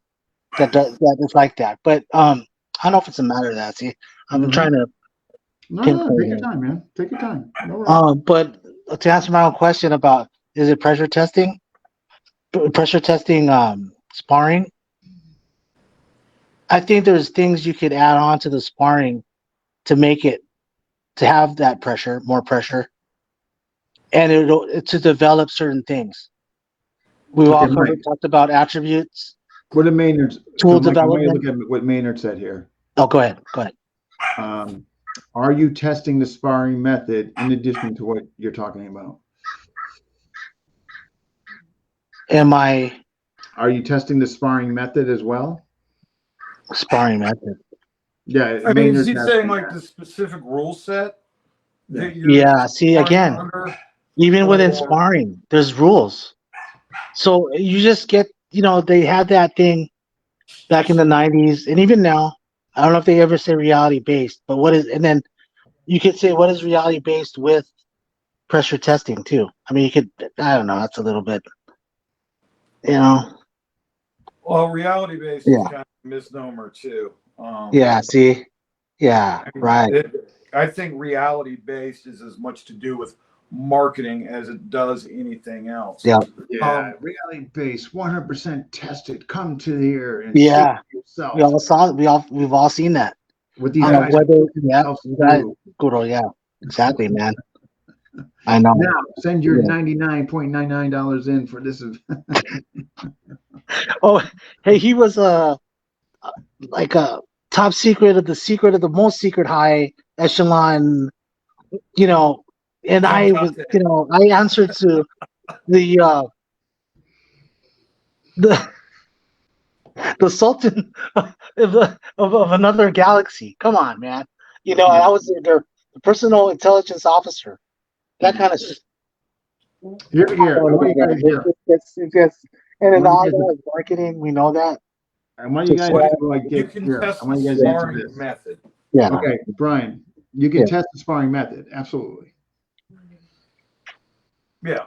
that is like that, but I don't know if it's a matter of that. See, I'm trying to No, pinpoint take your it. time, man. Take your time. No rush. But to answer my own question about is it pressure testing? Pressure testing sparring. I think there's things you could add on to the sparring to make it to have that pressure, more pressure, and to develop certain things. We've Okay, all Mike. talked about attributes, What did Maynard's? tool So, Mike, I want you to development. look at what Maynard said here. Oh, go ahead. Go ahead. Are you testing the sparring method in addition to what you're talking about? Are you testing the sparring method as well? Sparring method? Yeah, I mean, is Maynard's he asking saying like that. the specific rule set Yeah. that you're Yeah. See, sparring again, under? even within Or sparring, there's rules. So you just get, they had that thing back in the 90s, and even now, I don't know if they ever say reality based, but and then you could say what is reality based with pressure testing too. I mean, I don't know, that's a little bit, you know. well, reality based is Yeah. kind of a misnomer too. Yeah. See. Yeah. I mean, Right. I think reality based is as much to do with marketing as it does anything else. Yeah. Yeah, reality based, 100% tested. Come to here and see Yeah. for yourself. We've all seen that. What these guys Whether, put yeah, themselves that, through. good, yeah, exactly, man. I know. Now, send your Yeah. $99.99 in for this. Oh, hey, he was like a top secret of the most secret high echelon, you know, and I was, I answered to the the the Sultan of another galaxy. Come on, man. And I was the personal intelligence officer. That kind of Here, I want you guys here. and I then want all you guys that is marketing. We know that. I want you guys to like You get can here. test I want the you guys to answer sparring this. method. Yeah. Okay, Brian, you can Yeah. test the sparring method. Absolutely. Yeah.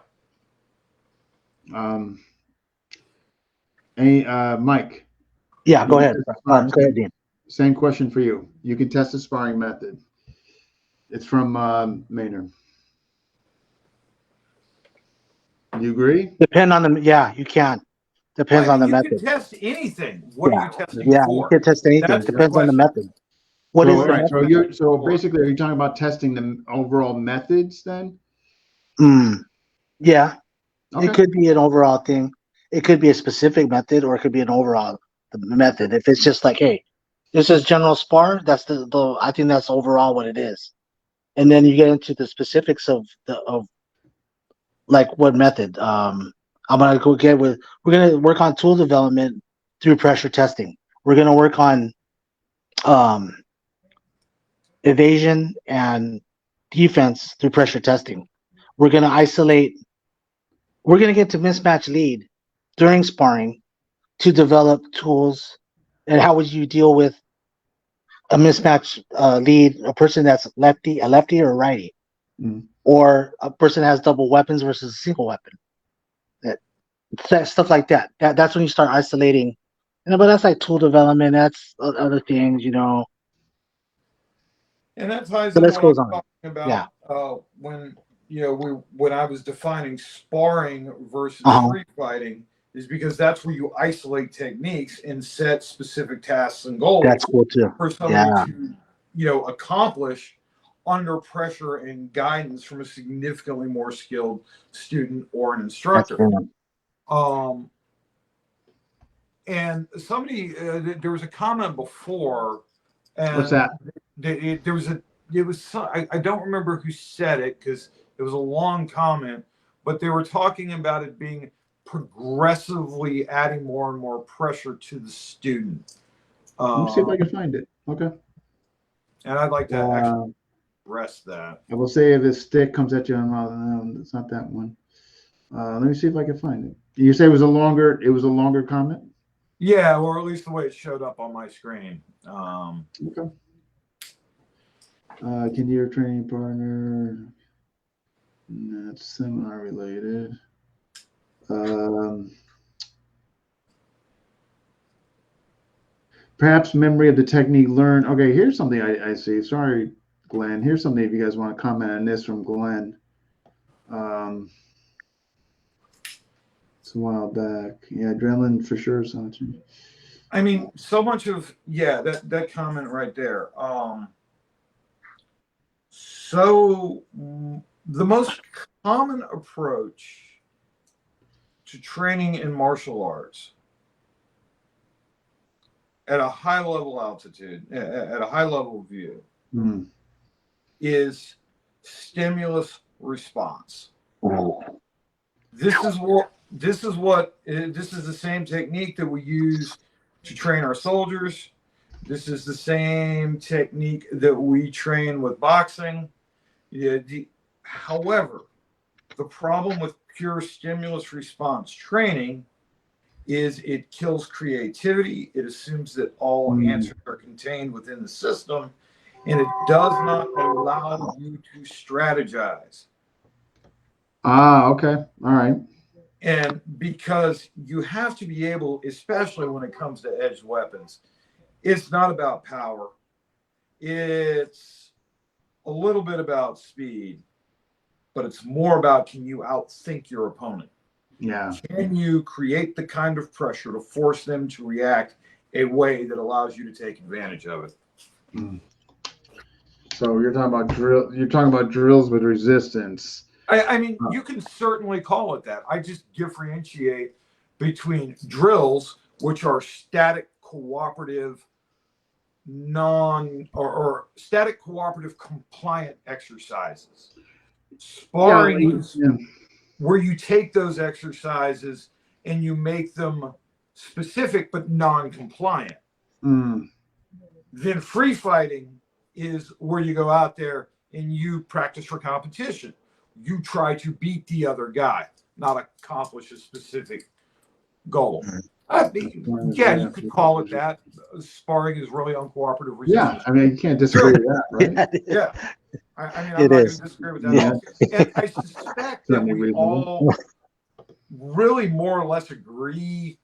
Mike. Yeah. Go you ahead. can test the sparring- Go ahead, Dean. Same question for you. You can test the sparring method. It's from Maynard. You agree? Depend on them. Yeah, you can. Depends on the You can method. test anything. What are you testing Yeah, you for? can test anything. That's the Depends on the question. method. What is So, the right. So method? For. basically, are you talking about testing the overall methods then? Yeah, it Okay. could be an overall thing. It could be a specific method, or it could be an overall method. If it's just like, hey, this is general spar, that's the I think that's overall what it is. And then you get into the specifics of like what method. I'm gonna go get with. We're gonna work on tool development through pressure testing. We're gonna work on um, evasion and defense through pressure testing. We're gonna isolate. We're gonna get to mismatch lead during sparring to develop tools. And how would you deal with a mismatch lead, a person that's a lefty or a righty, Mm. or a person that has double weapons versus a single weapon? Stuff like that. That's when you start isolating. But that's like tool development. That's other things. And that ties The into list what I was goes on. talking Yeah. about when when I was defining sparring versus Uh huh. free fighting, is because that's where you isolate techniques and set specific tasks and goals That's cool too. for somebody Yeah. to accomplish under pressure and guidance from a significantly more skilled student or an That's instructor. cool. Um, and somebody there was a comment before, What's and that? there was I don't remember who said it because it was a long comment, but they were talking about it being progressively adding more and more pressure to the student. Let me see if I Um, can find it. Okay. and I'd like to actually Uh, address that. I will say if this stick comes at you, it's not that one. Let me see if I can find it. You say it was a longer comment? Yeah, or at least the way it showed up on my screen. Okay. Can your training partner? That's seminar related. Um, Perhaps memory of the technique learned. Okay, here's something I see. Sorry, Glenn. Here's something if you guys want to comment on this from Glenn. It's a while back. Yeah, adrenaline for sure. Something. I mean, so much of that comment right there. So the most common approach to training in martial arts at a high level altitude, at a high level view, Mm. is stimulus response. Ooh. This is the same technique that we use to train our soldiers. This is the same technique that we train with boxing. However, the problem with pure stimulus response training is it kills creativity. It assumes that all Mm. answers are contained within the system, and it does not allow you to strategize. Okay. All right. And because you have to be able, especially when it comes to edged weapons, it's not about power. It's a little bit about speed, but it's more about, can you outthink your opponent? Yeah. Can you create the kind of pressure to force them to react a way that allows you to take advantage of it? Mm. So you're talking about drill. You're talking about drills with resistance. I mean, you can certainly call it that. I just differentiate between drills, which are static cooperative or static cooperative compliant exercises. Yeah. Sparring is Yeah. where you take those exercises and you make them specific but non-compliant. Mm. Then free fighting is where you go out there and you practice for competition. You try to beat the other guy, not accomplish a specific goal. Yeah, you could call it that. Sparring is really uncooperative Yeah. resistance. I mean, you can't disagree Sure. with that, right? Yeah. I mean, I'm It not going is. to disagree with that at Yeah. all. And I suspect that Certainly we reasonable. all really more or less agree.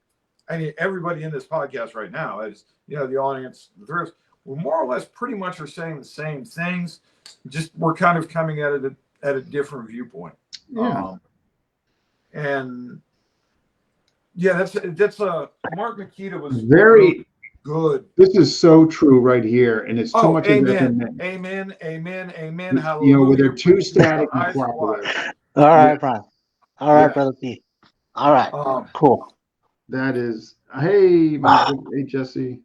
I mean, everybody in this podcast right now, as the audience, we're more or less pretty much are saying the same things. Just we're kind of coming at it at a different viewpoint. Yeah. And Yeah, that's Mark Makita was Very. really good. This is so true right here, and it's too Oh, much of amen, FMA. amen, amen, amen. You know, where Hallelujah. they're too Praise the static and highest choir. cooperative. All right, Yeah, Brian. All right, yeah. brother P. All right, Um, cool. That is. Hey, my good. Hey, Jesse.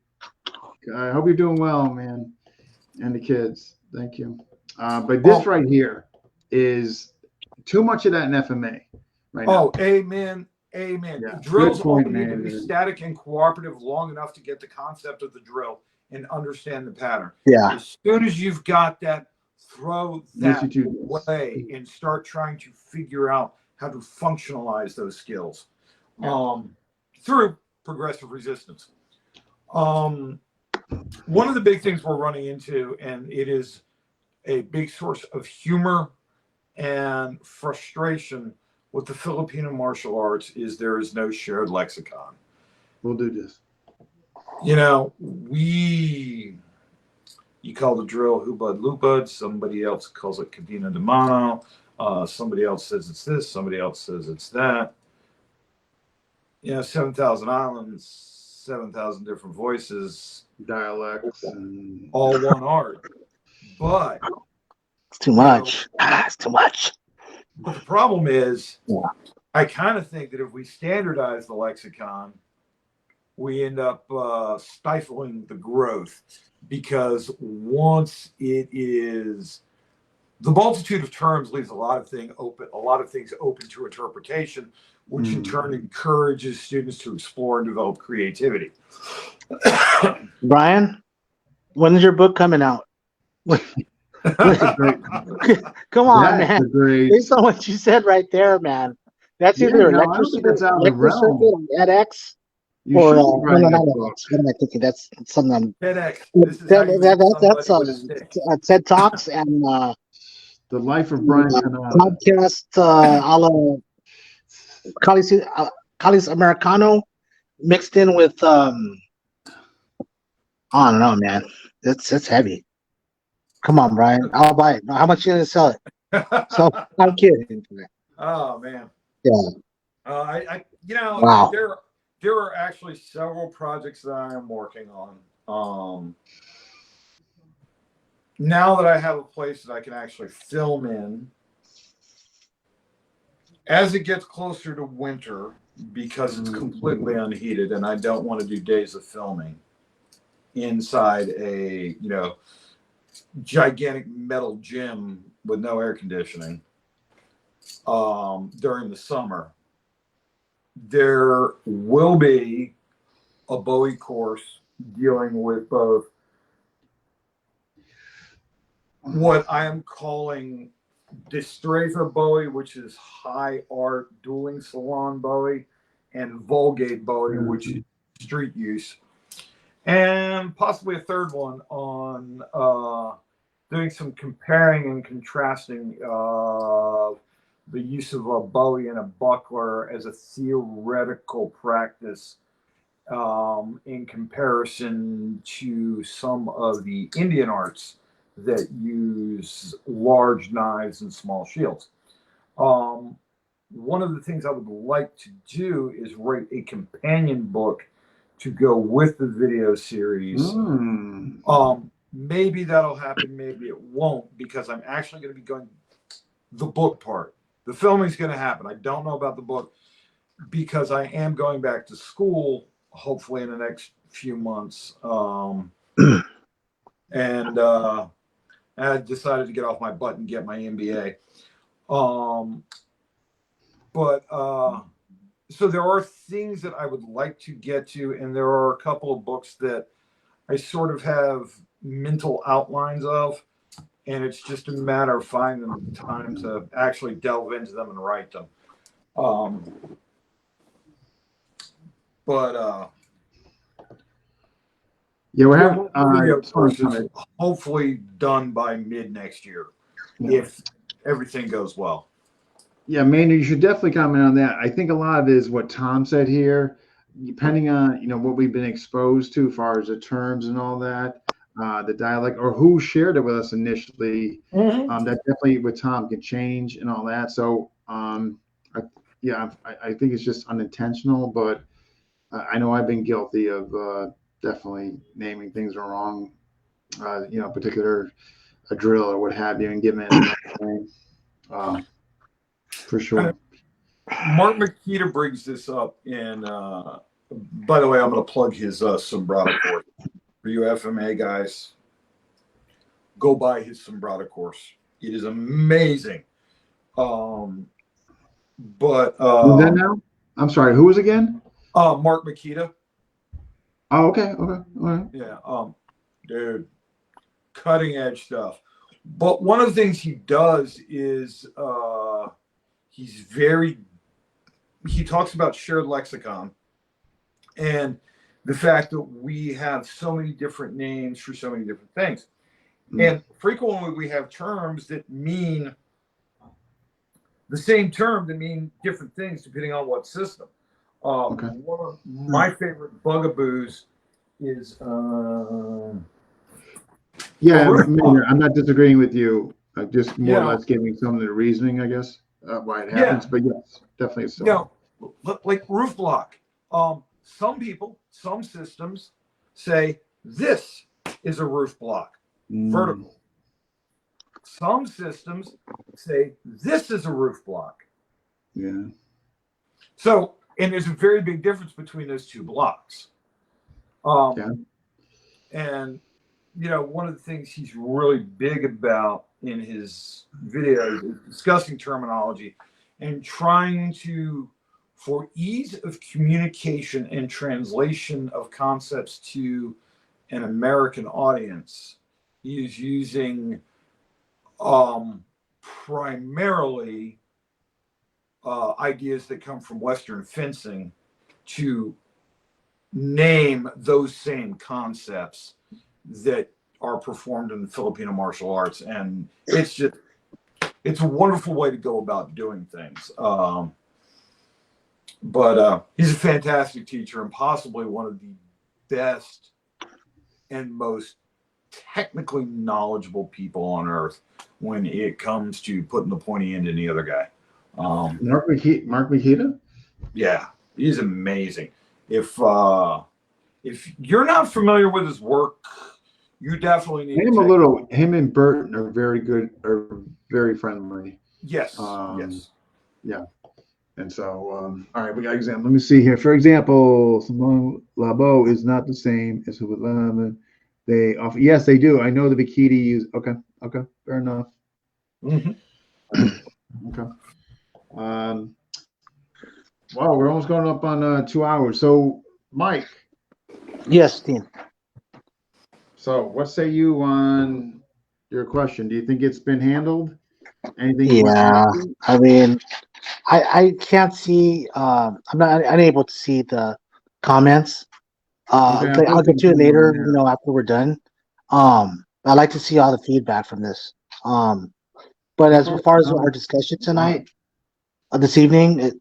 I hope you're doing well, man, and the kids. Thank you. But this well, right here is too much of that in FMA right now. oh, amen, amen. Yeah, good Drills point, only need to be man. static and cooperative long enough to get the concept of the drill and understand the pattern. Yeah. As soon as you've got that, throw Yes, that you do. away and start trying to figure out how to functionalize those skills through progressive resistance. One of the big things we're running into, and it is a big source of humor and frustration with the Filipino martial arts, is there is no shared lexicon. We'll do this. You know, you call the drill hubad lubad, somebody else calls it cadena de mano, somebody else says it's this, somebody else says it's that. You know, 7,000 islands, 7,000 different voices, Dialects and all one art. But It's too you know, much. It's too much. but the problem is, Yeah. I kind of think that if we standardize the lexicon, we end up stifling the growth, because once it is, the multitude of terms leaves a lot of things open to interpretation, which in turn encourages students to explore and develop creativity. Brian, when is your book coming out? That's a great. Come on, That's man. a great. Based on what you said right there, man. That's Yeah, either no, I don't think that's out of the Electro Circuit realm. on edX You or should be no, writing a not book. edX. What am I thinking? That's something I'm. TEDx. This is how you reach That's somebody with a stick. TED Talks and The life of Bryan Cannata. podcast a la Calis Americano mixed in with I don't know, man. It's heavy. Come on, Brian. I'll buy it. How much are you gonna sell it? So I'm kidding. Oh man. Yeah. You know, Wow. there are actually several projects that I am working on. Now that I have a place that I can actually film in, as it gets closer to winter, because it's completely unheated and I don't want to do days of filming inside a, you know, gigantic metal gym with no air conditioning during the summer, there will be a Bowie course dealing with both what I am calling Destreza Bowie, which is high art dueling salon Bowie, and Vulgate Bowie, which is street use, and possibly a third one on doing some comparing and contrasting of the use of a Bowie and a buckler as a theoretical practice in comparison to some of the Indian arts that use large knives and small shields. One of the things I would like to do is write a companion book to go with the video series. Maybe that'll happen, maybe it won't, because I'm actually going to be going the book part. The filming's going to happen. I don't know about the book because I am going back to school, hopefully in the next few months. And I decided to get off my butt and get my MBA. So there are things that I would like to get to, and there are a couple of books that I sort of have mental outlines of, and it's just a matter of finding the time to actually delve into them and write them. Yeah, we're having video courses hopefully done by mid next year, if everything goes well. Yeah, Maynard, you should definitely comment on that. I think a lot of it is what Tom said here, depending on, you know, what we've been exposed to as far as the terms and all that, the dialect, or who shared it with us initially. That definitely with Tom can change and all that. So yeah, I think it's just unintentional, but I know I've been guilty of definitely naming things wrong, particular a drill or what have you, and giving it another name, for sure. Mark Makita brings this up in. By the way, I'm going to plug his Sombrata course for you FMA guys. Go buy his Sombrata course. It is amazing. But Who's that now? I'm sorry. Who was again? Mark Makita. Oh, okay. All right. Yeah. Dude, cutting edge stuff. But one of the things he does is he talks about shared lexicon and the fact that we have so many different names for so many different things. And frequently we have terms that mean the same term that mean different things depending on what system. Okay. One of my favorite bugaboos is I'm not disagreeing with you. Just more or Yeah. less giving some of the reasoning, I guess, why it Yeah. happens. But yes, definitely so. like roof block. Some people, some systems say this is a roof block, vertical. Some systems say this is a roof block. Yeah. So, and there's a very big difference between those two blocks. And one of the things he's really big about in his videos is discussing terminology and trying to, for ease of communication and translation of concepts to an American audience, he is using primarily ideas that come from Western fencing to name those same concepts that are performed in the Filipino martial arts. And it's a wonderful way to go about doing things. But he's a fantastic teacher and possibly one of the best and most technically knowledgeable people on earth when it comes to putting the pointy end in the other guy. Mark Makita? Yeah, he's amazing. If you're not familiar with his work, you definitely need to him and Burton are very good, are very friendly. Yes. Yes. Yeah. And so, all right, we got an example. Let me see here. For example, Simone Labo is not the same as Hubert. They offer, yes, they do. I know the bikini use. Okay, fair enough. Okay. Wow, we're almost going up on 2 hours. So, Mike. Yes, Dean. So, what say you on your question? Do you think it's been handled? Anything? Yeah, I mean, I can't see. I'm not unable to see the comments. I'll get to it later. After we're done. I'd like to see all the feedback from this. But as far as our discussion tonight, this evening, that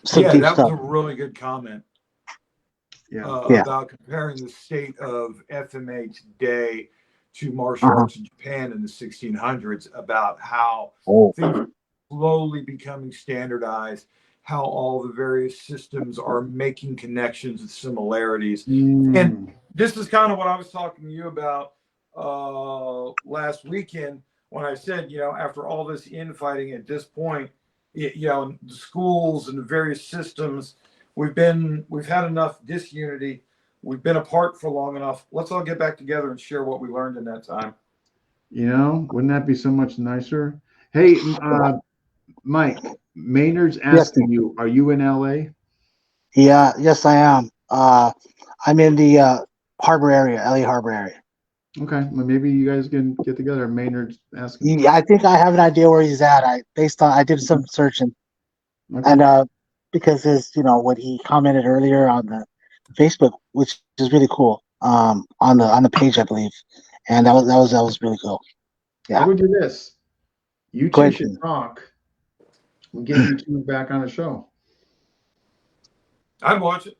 stuff. was a really good comment. About comparing the state of FMA today to martial arts in Japan in the 1600s, about how things are slowly becoming standardized, how all the various systems are making connections and similarities. And this is kind of what I was talking to you about last weekend when I said, after all this infighting at this point, the schools and the various systems, we've had enough disunity. We've been apart for long enough. Let's all get back together and share what we learned in that time. Wouldn't that be so much nicer? Hey, Mike, Maynard's asking you, are you in LA? Yeah, yes, I am. I'm in the Harbor area, LA Harbor area. Okay, well, maybe you guys can get together. Maynard's asking. Yeah, I think I have an idea where he's at. I did some searching, and because his, what he commented earlier on the Facebook, which is really cool, on the page, I believe, and that was really cool. Yeah. I would do this. You two should talk. We'll get you two back on the show. I'd watch it.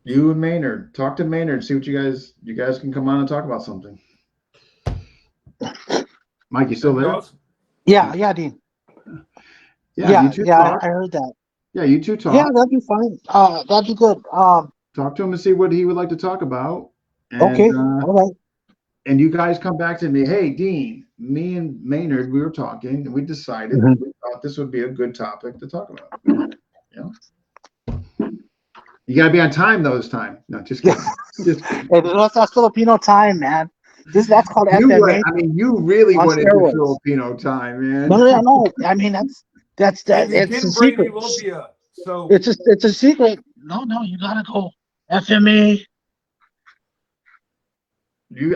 You and Maynard, talk to Maynard. See what you guys can come on and talk about something. Mike, you still That'd be there? awesome. Yeah, Dean. Yeah, you two I talk. heard that. Yeah, you two Yeah, talk. that'd be fine. That'd be good. Talk to him and see what he would like to talk about. And Okay, all right. and you guys come back to me. Hey, Dean, me and Maynard, we were talking and we decided Mhm. we thought this would be a good topic to talk about. You know, you gotta be on time though this time. No, just kidding. Just kidding. Hey, that's Filipino time, man. That's called You what? FMA I mean, you really on wanted the steroids. Filipino time, No, man. no, no. I mean, that's And you it's a didn't bring secret. me lumpia, so It's a secret. No, you gotta go FMA.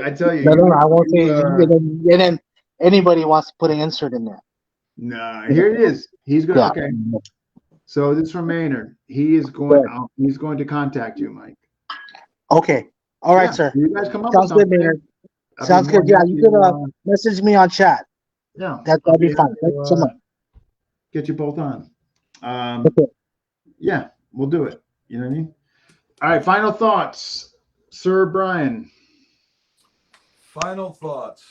I tell you, No, I won't say. you And then anybody wants to put an insert in there. nah, here it is. He's gonna Yeah. okay. So this is from Maynard. He is going Good. out, he's going to contact you, Mike. Okay. All right, Yeah, sir. you guys come up with Sounds good, something. Maynard. I'd be Sounds more good. Yeah, than you happy could to, message me on chat. yeah, That'd I'll be be fine. happy Thank you so to much. get you both on. Okay. Yeah, we'll do it. You know what I mean? All right, final thoughts, Sir Bryan. final thoughts.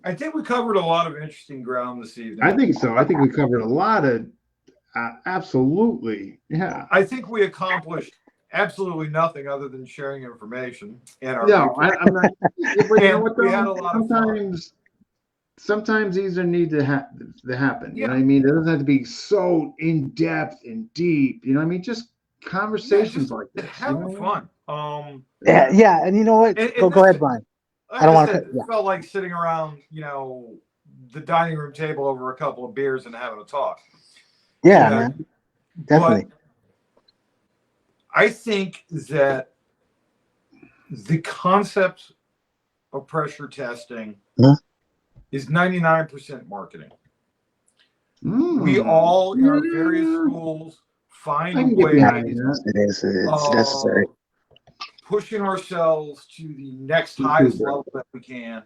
I think we covered a lot of interesting ground this evening. I think so. I think we covered a lot of absolutely. Yeah. I think we accomplished absolutely nothing other than sharing information and our No, viewpoint. I'm not. But you know And what? we Though? had a lot of fun. Sometimes these are need to happen. You know Yeah. what I mean? It doesn't have to be so in depth and deep. You know what I mean? Just Yeah, conversations just like this. You having know? fun. Yeah, and you know what? And Go this, ahead, Brian. like I don't I want to. said, it Yeah. felt like sitting around, the dining room table over a couple of beers and having a talk. Yeah, You know, man. Definitely. But I think that the concept of pressure testing is 99% marketing. We all, in our various schools, I find can get ways behind that. It is. It's of necessary. pushing ourselves to the next Me too, highest bro. level that we can.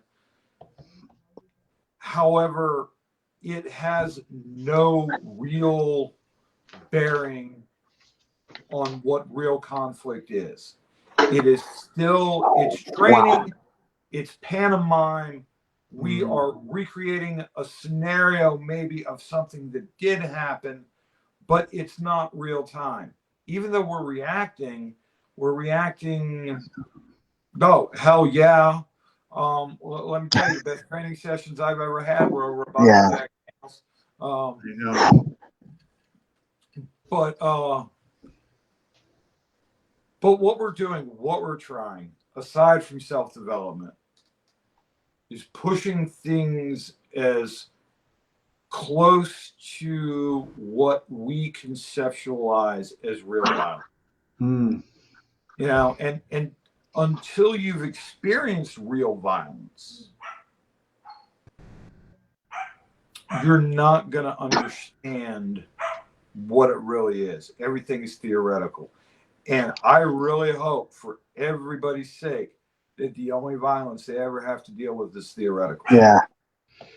However, it has no real bearing on what real conflict is. It is still, it's training, it's pantomime. We are recreating a scenario maybe of something that did happen, but it's not real time. Even though we're reacting, oh, hell yeah. Let me tell you, the best training sessions I've ever had were over a bottle of Jack Daniels. I know. But what we're doing, what we're trying, aside from self-development, is pushing things as close to what we conceptualize as real violence. And until you've experienced real violence, you're not going to understand what it really is. Everything is theoretical. And I really hope, for everybody's sake, that the only violence they ever have to deal with is theoretical. Yeah,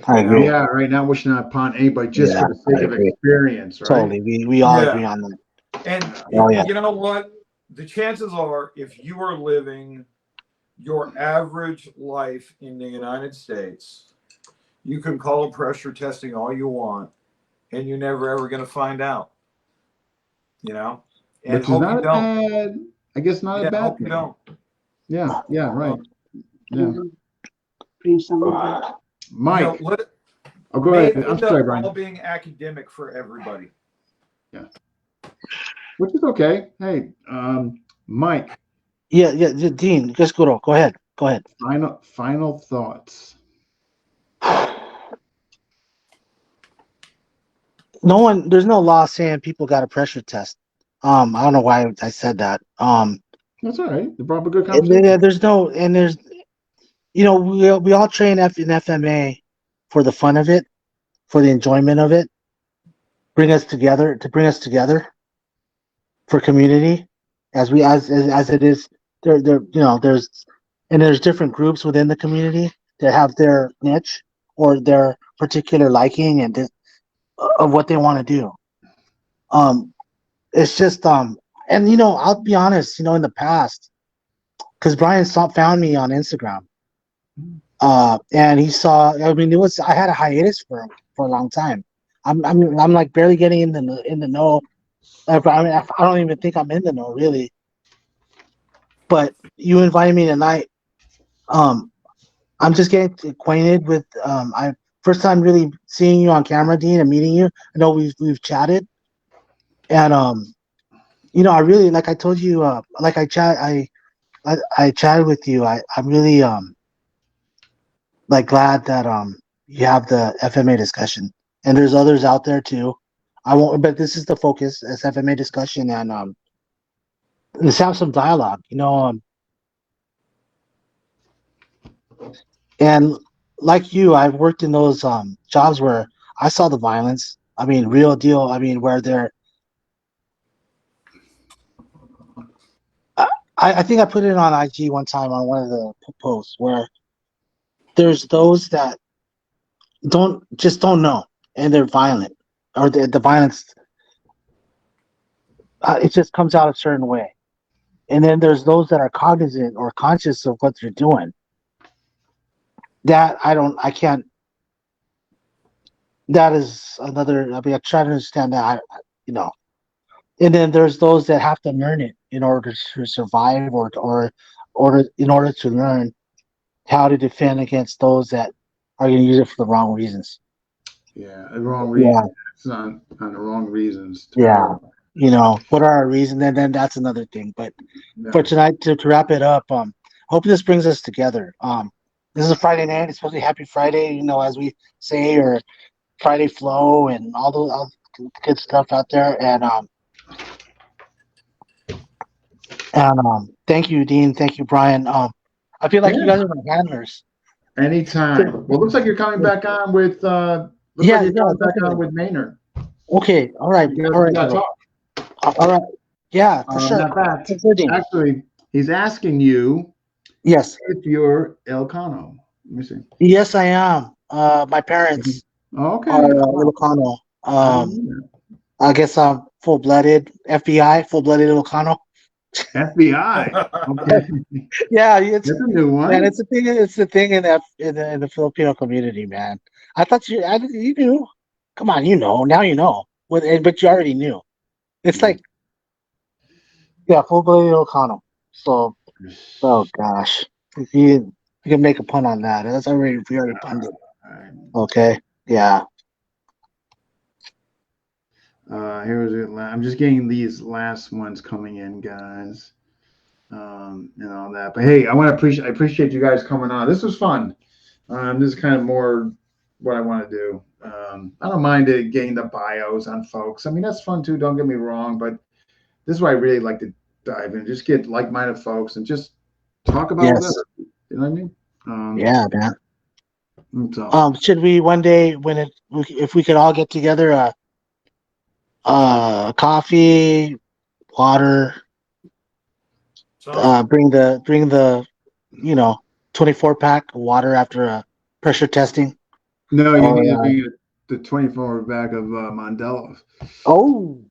I agree. Yeah, right now wishing not upon anybody just for the I sake of agree. experience, right? Totally. We all agree on that. And you know what? The chances are, if you are living your average life in the United States, you can call it pressure testing all you want, and you're never ever going to find out. And Which is hope not you a don't. bad, I guess not a bad Hope thing. you don't. Yeah, right. Yeah. Mike. Go ahead. I'm sorry, Brian. All being academic for everybody. Yeah. Which is okay. Hey, Mike. Yeah, Dean, just go ahead. Final thoughts. There's no law saying people got a pressure test. I don't know why I said that. That's all right. You brought up a good conversation. There's we all train in FMA for the fun of it, for the enjoyment of it, bring us together for community, as it is. There's different groups within the community that have their niche or their particular liking and of what they want to do. It's just and I'll be honest, in the past, because Bryan found me on Instagram. And he saw. I mean, I had a hiatus for a long time. I'm like barely getting in the know. I mean, I don't even think I'm in the know really. But you invited me tonight. I'm just getting acquainted with. I first time really seeing you on camera, Dean, and meeting you. I know we've chatted, and I really like. I told you, like I chatted with you. I'm really like glad that you have the FMA discussion, and there's others out there too. I won't, but this is the focus as FMA discussion, and let's have some dialogue. And like you, I've worked in those jobs where I saw the violence. I mean, real deal. I mean, where they're. I think I put it on IG one time on one of the posts where there's those that don't know, and they're violent, or the violence. It just comes out a certain way, and then there's those that are cognizant or conscious of what they're doing. That I can't. That is another. I mean, I try to understand that. You know, and then there's those that have to learn it in order to survive, or in order to learn how to defend against those that are going to use it for the wrong reasons. Yeah, the wrong Yeah, reason. It's on the wrong reasons. yeah. What are our reasons? And then that's another thing. But Yeah. for tonight, to wrap it up, hope this brings us together. This is a Friday night. It's supposed to be Happy Friday, as we say, or Friday Flow, and all the good stuff out there. And thank you, Dean. Thank you, Bryan. I feel like you Yeah. guys are my handlers. Anytime. Well, looks like you're coming back on with. Looks like you're coming back on definitely. with Maynard. Okay, all right, You all right, gotta bro. talk. All right, yeah, for sure. Not bad. For sure, Dean. Actually, he's asking you Yes, if you're Elcano. Let me see. yes, I am. My parents Okay. are Wow. Ilocano. I didn't know I guess I'm full-blooded FBI, full-blooded Ilocano. that. FBI. Okay. Yeah, it's That's a new man, one. it's a thing. It's the thing in the Filipino community, man. I thought you knew. Come on, now you know. But you already knew. It's like full-blooded Ilocano. So, oh gosh, if you can make a pun on that. We already punned it. Okay, yeah. Here's it. I'm just getting these last ones coming in, guys. And all that. But hey, I appreciate you guys coming on. This was fun. This is kind of more what I want to do. I don't mind getting the bios on folks. I mean, that's fun too. Don't get me wrong, but this is why I really like to dive in. Just get like-minded folks and just talk about Yes. whatever. You know what I mean? Yeah, man. So. Should we one day if we could all get together, coffee, water, bring the 24 pack of water after pressure testing. No, you need to be the 24 back of Mandela. Oh,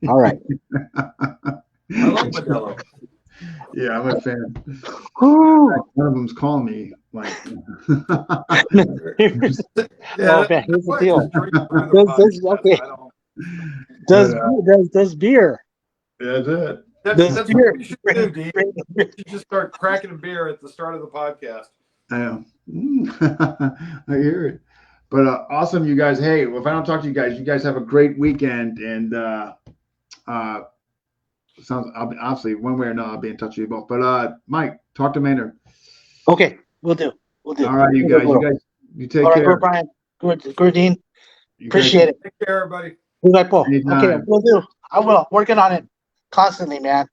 all right. I like Modelo. Yeah, I'm a fan. Whew. One of them's calling me like. Oh man, here's the deal. Okay. Does beer? That's it. That's what you should do, Dean. You should just start cracking a beer at the start of the podcast. I know. I hear it. But awesome, you guys. Hey, if I don't talk to you guys have a great weekend. And sounds obviously one way or another, I'll be in touch with you both. But Mike, talk to Maynard. Okay, we'll do. All right, you guys. You take care. All right, Brian. Good, Dean. Appreciate it. Take care, everybody. Okay, we'll do. I will. Working on it constantly, man.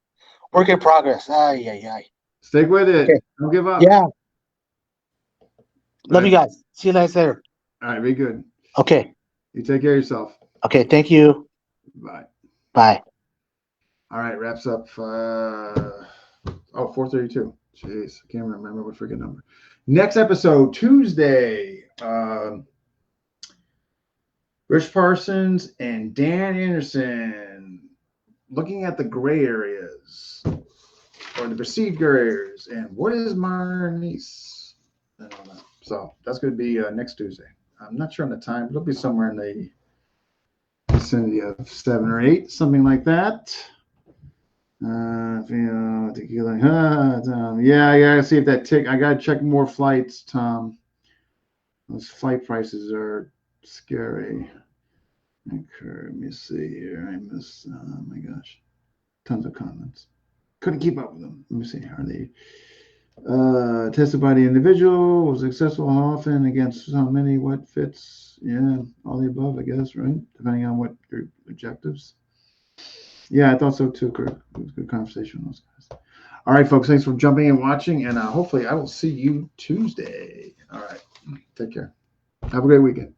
Work in progress. Ay. Stick with it. Okay. Don't give up. Yeah. Love you guys. See you guys later. All right, be good. Okay. You take care of yourself. Okay, thank you. Bye. Bye. All right, wraps up. 4:32. Jeez, I can't remember what freaking number. Next episode, Tuesday. Rich Parsons and Dan Anderson looking at the gray areas. or the perceived barriers, and what is my niece, and all that. So that's going to be next Tuesday. I'm not sure on the time, but it'll be somewhere in the vicinity of 7 or 8, something like that. Tequila. Tom. Yeah, I gotta see if that tick. I gotta check more flights, Tom. Those flight prices are scary. Okay, let me see here. I missed. Oh my gosh, tons of comments. Couldn't keep up with them. Let me see. Are they tested by the individual? Was successful how often against how many? What fits? Yeah, all the above, I guess, right? Depending on what your objectives. Yeah, I thought so too, Kirk. It was a good conversation with those guys. All right, folks. Thanks for jumping and watching, and hopefully I will see you Tuesday. All right. Take care. Have a great weekend.